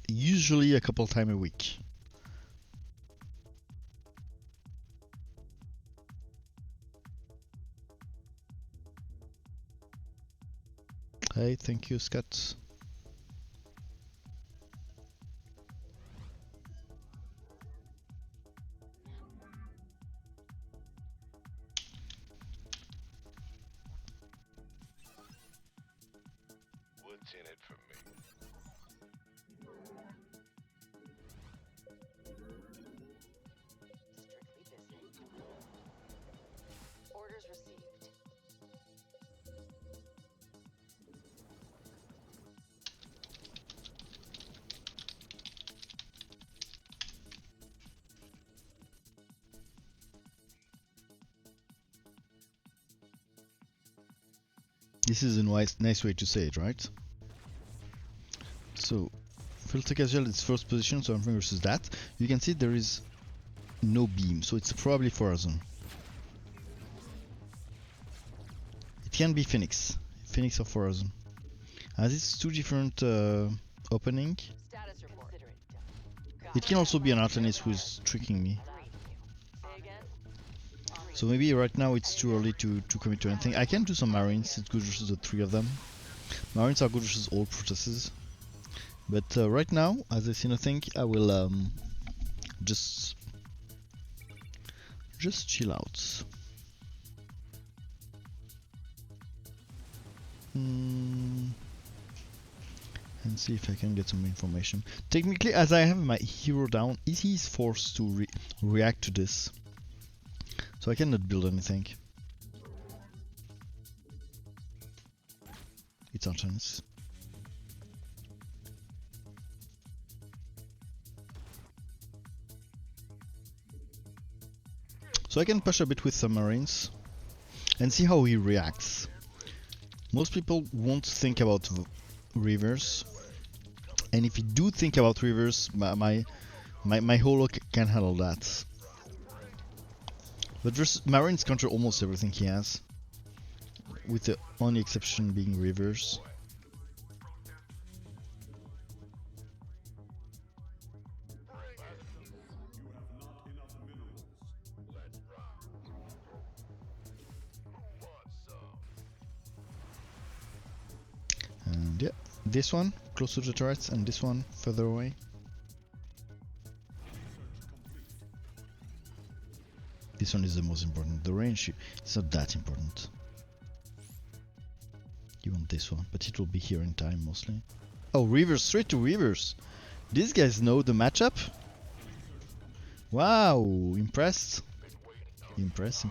usually a couple times a week. Hey, thank you, Scott. What's in it for me? Strictly busy. Orders received. This is a nice way to say it, right? So, Filter Casual is first position, so I'm versus that. You can see there is no beam, so it's probably Horizon. It can be Phoenix or Horizon. As it's two different opening, Status report. it can also be an Artanis who is tricking me. So maybe right now it's too early to commit to anything. I can do some Marines, it's good versus the three of them. Marines are good versus all Protesses. But right now, as I see nothing, I will just chill out. And see if I can get some information. Technically, as I have my hero down, he is forced to react to this. So I cannot build anything. It's Artanis. So I can push a bit with some Marines and see how he reacts. Most people won't think about rivers, and if you do think about rivers, my holo can handle that. But Marines control almost everything he has, with the only exception being rivers. And yeah, this one close to the turrets and this one further away. This one is the most important. The range is not that important. You want this one, but it will be here in time mostly. Oh, rivers, straight to rivers. These guys know the matchup. Wow, impressed. Impressed.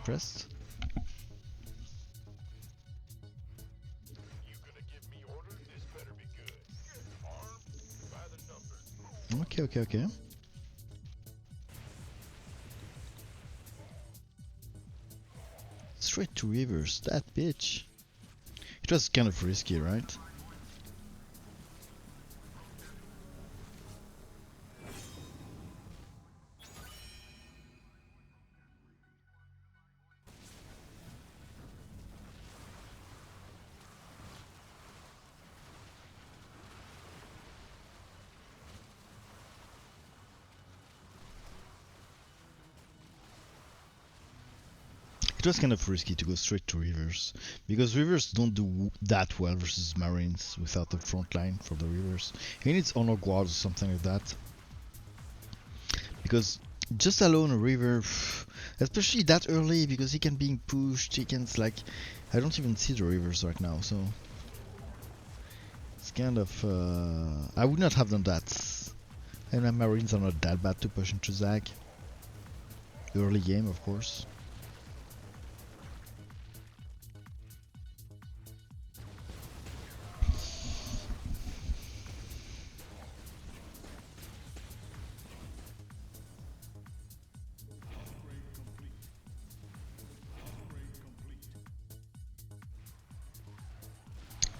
Okay. Straight to reverse, that bitch. It was kind of risky, right? It was kind of risky to go straight to Rivers because Rivers don't do that well versus Marines without the front line for the Rivers. He needs Honor Guard or something like that. Because just alone a River, especially that early, because he can being pushed, he can like, I don't even see the Rivers right now, so it's kind of, I would not have done that. And my Marines are not that bad to push into Zag. Early game, of course.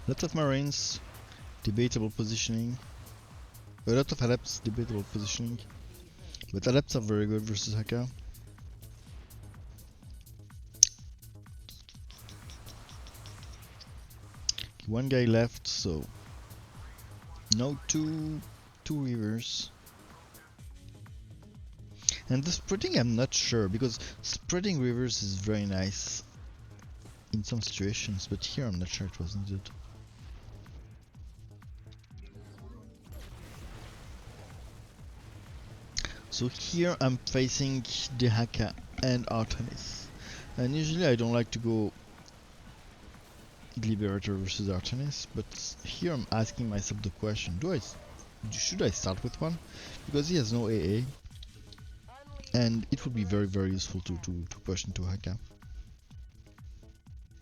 Lot of Marines, debatable positioning. A lot of Adepts, debatable positioning. But Adepts are very good versus Haka. One guy left, so no two Rivers. And the spreading I'm not sure, because spreading Rivers is very nice in some situations, but here I'm not sure it was needed. So here I'm facing the Haka and Artemis. And usually I don't like to go Liberator versus Artemis, but here I'm asking myself the question, should I start with one? Because he has no AA. And it would be very useful to push into Haka.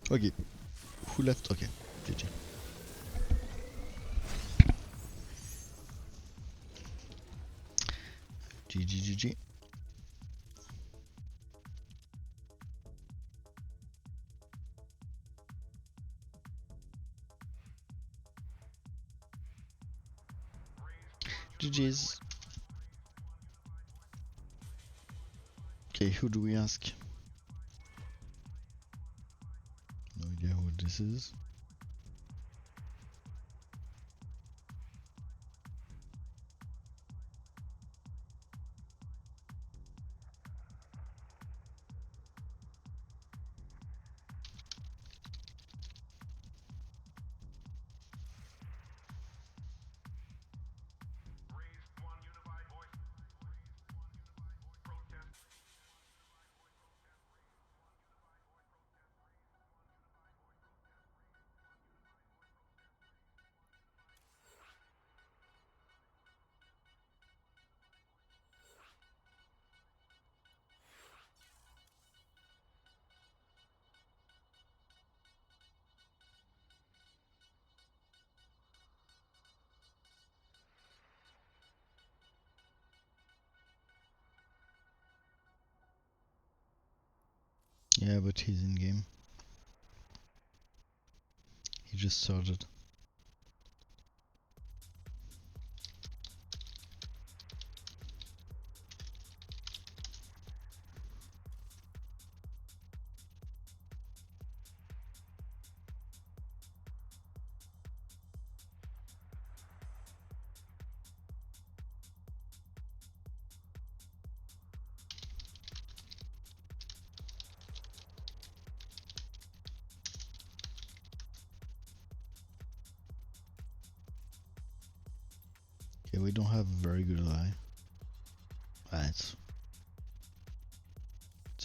Okay. Who left? Okay. GG. GG. GG's. Okay, who do we ask? No idea who this is. Yeah, but he's in game. He just started. Okay, we don't have a very good ally. It's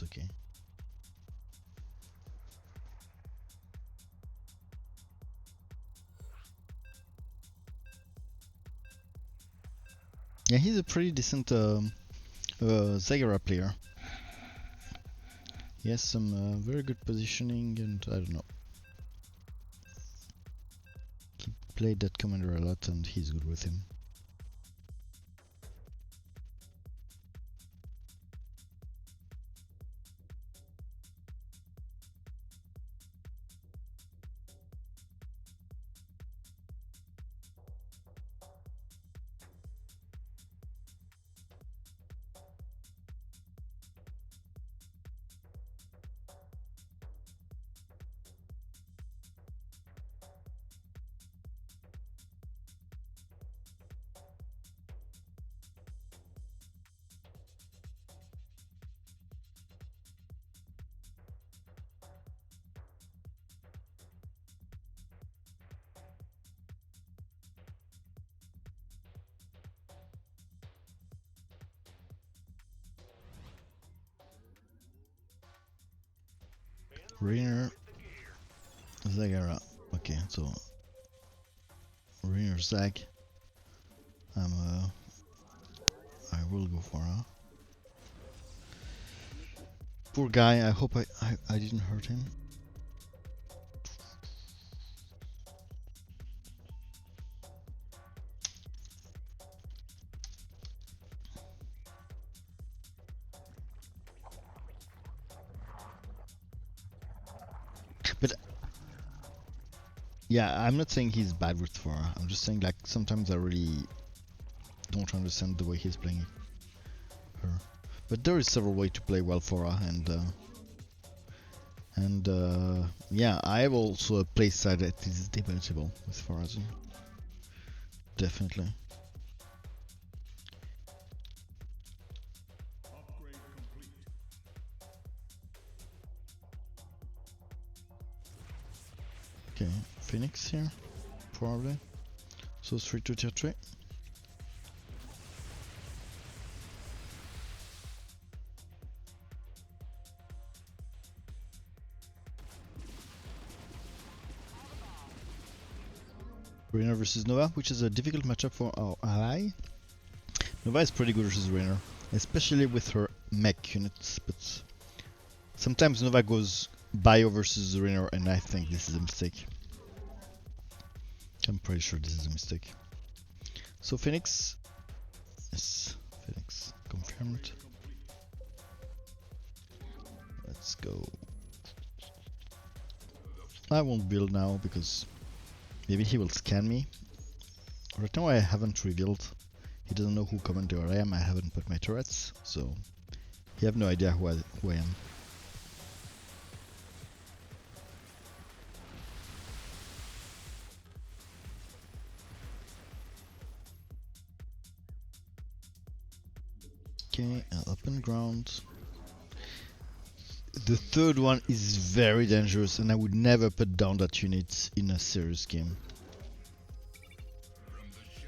okay. Yeah, he's a pretty decent Zagara player. He has some very good positioning, and I don't know. He played that commander a lot, and he's good with him. Rainer, Zagara. Okay, so Rainer Zag. I will go for her. Poor guy. I hope I didn't hurt him. But yeah, I'm not saying he's bad with Thora. I'm just saying like sometimes I really don't understand the way he's playing her. But there is several ways to play well Thora, and yeah, I have also a play side that is debatable with Thora. Definitely. Okay, Phoenix here, probably. So 3 to tier 3. Rainer versus Nova, which is a difficult matchup for our ally. Nova is pretty good versus Rainer, especially with her mech units, but sometimes Nova goes Bio versus Rainer, and I think this is a mistake. I'm pretty sure this is a mistake. So Phoenix, yes, Phoenix, confirmed. Let's go. I won't build now because maybe he will scan me. Right now I haven't revealed. He doesn't know who commander I am. I haven't put my turrets, so he have no idea who I am. Okay, open ground. The third one is very dangerous, and I would never put down that unit in a serious game.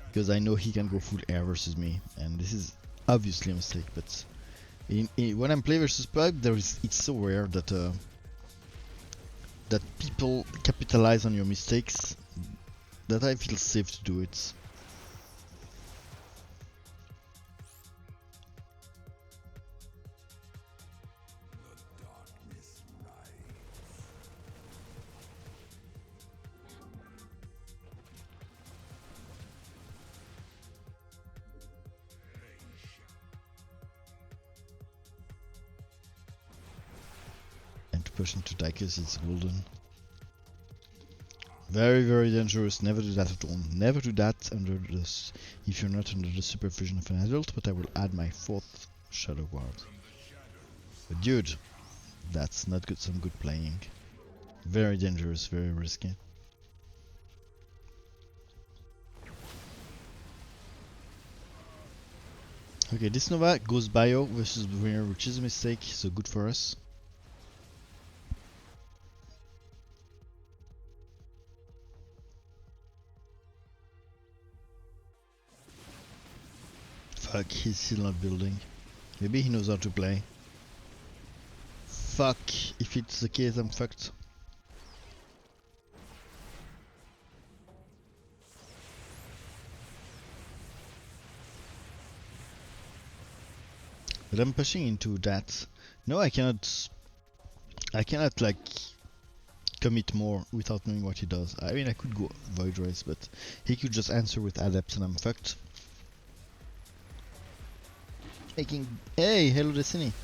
Because I know he can go full air versus me, and this is obviously a mistake, but when I'm playing versus Pug, it's so rare that that people capitalize on your mistakes that I feel safe to do it. Push into Dicus, it's golden. Very, very dangerous. Never do that at all. Never do that under this if you're not under the supervision of an adult, but I will add my 4th Shadow Guard. But dude, that's not good, some good playing. Very dangerous, very risky. Okay, this Nova goes Bio versus Rainer, which is a mistake, so good for us. Fuck, he's still not building. Maybe he knows how to play. Fuck, if it's the case, I'm fucked. But I'm pushing into that. No, I cannot. I cannot like commit more without knowing what he does. I mean, I could go Void Race, but he could just answer with Adept and I'm fucked. Making. Hey, hello Destiny.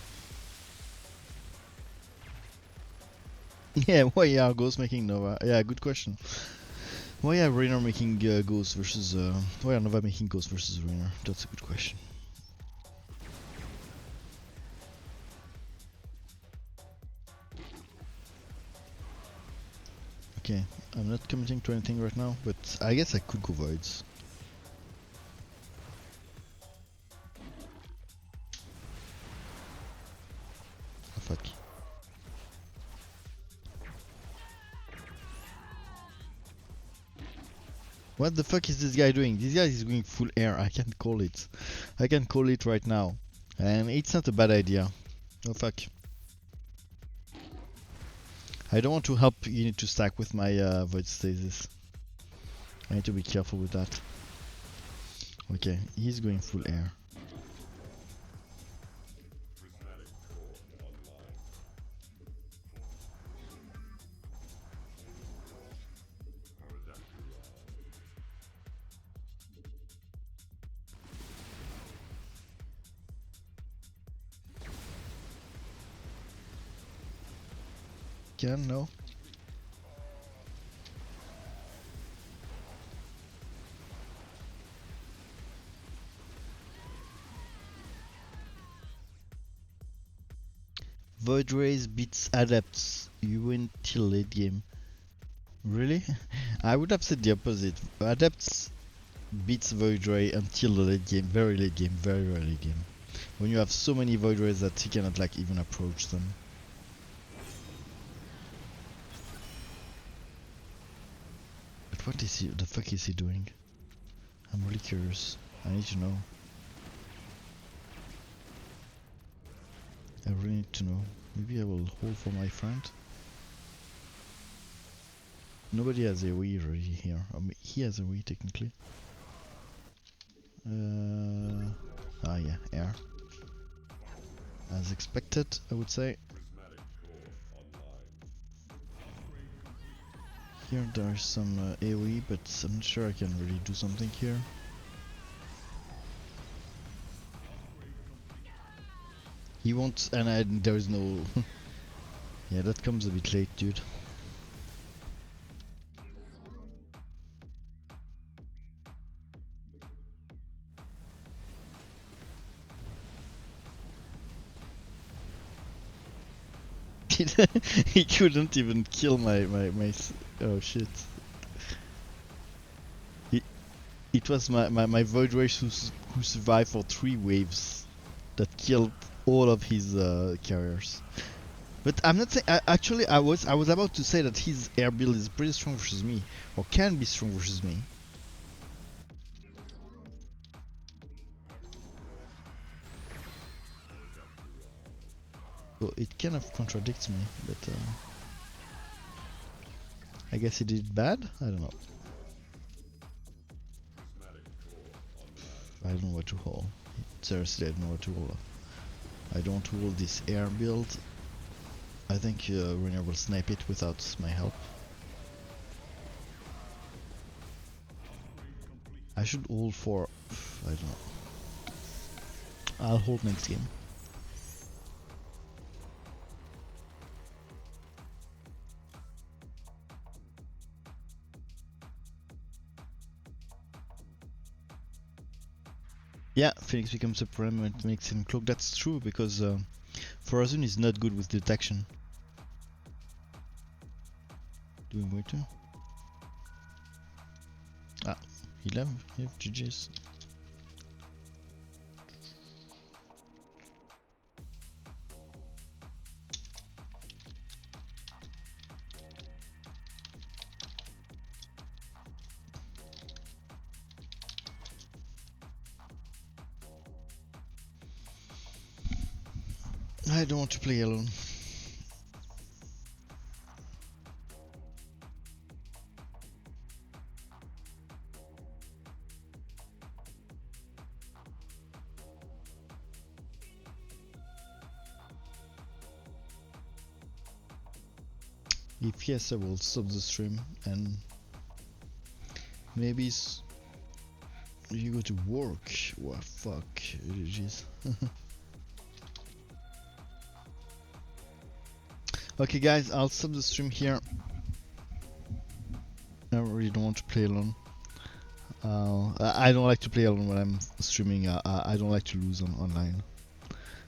Yeah, why are Ghosts making Nova? Yeah, good question. Why are Raynor making Ghost versus why are Nova making Ghost versus Raynor? That's a good question. Okay, I'm not committing to anything right now, but I guess I could go Voids. Oh fuck. What the fuck is this guy doing? This guy is going full air. I can call it. I can call it right now. And it's not a bad idea. Oh fuck. I don't want to help unit to stack with my Void Stasis. I need to be careful with that. Okay, he's going full air. Can no. Void Race beats Adepts. You win till late game. Really? I would have said the opposite. Adepts beats Void Ray until the late game, very late game, very late game. When you have so many Void Rays that he cannot like even approach them. But what is he? The fuck is he doing? I'm really curious. I need to know. I really need to know. Maybe I will hold for my friend. Nobody has a Wii already here. I mean, he has a Wii technically. Yeah, air. As expected, I would say. Here there's some AoE, but I'm not sure I can really do something here. He wants, and there is no. Yeah, that comes a bit late, dude. He couldn't even kill my oh shit. It was my Void Race who survived for 3 waves that killed all of his carriers. But I'm not saying. Actually, I was about to say that his air build is pretty strong versus me, or can be strong versus me. So it kind of contradicts me, but I guess he did bad? I don't know. I don't know what to hold. Seriously, I don't know what to hold. I don't hold this air build. I think Raynor will snipe it without my help. I should hold for... I don't know. I'll hold next game. Yeah, Phoenix becomes a prem and makes him cloak. That's true because Forazun is not good with detection. Doing way too. Ah, he left. Yeah, GG's. I don't want to play alone. If yes, I will stop the stream and maybe you go to work. What fuck? Jeez. Okay, guys, I'll stop the stream here. I really don't want to play alone. I don't like to play alone when I'm streaming. I don't like to lose online.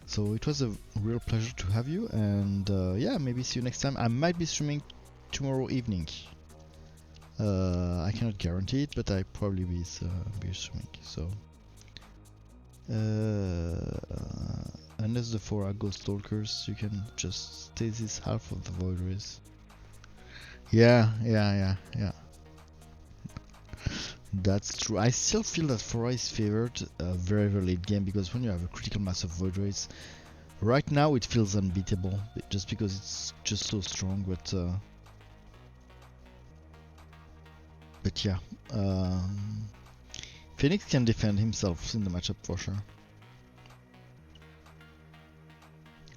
So it was a real pleasure to have you, and yeah, maybe see you next time. I might be streaming tomorrow evening. I cannot guarantee it, but I probably be streaming. So unless the 4 are ghost stalkers, you can just stay this half of the void race. Yeah. That's true. I still feel that Fora is favored very late game, because when you have a critical mass of void race, right now it feels unbeatable just because it's just so strong. But yeah, Phoenix can defend himself in the matchup for sure.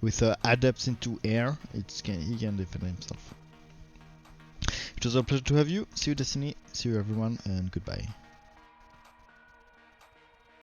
With adepts into air, he can defend himself. It was a pleasure to have you. See you, Destiny. See you, everyone, and goodbye.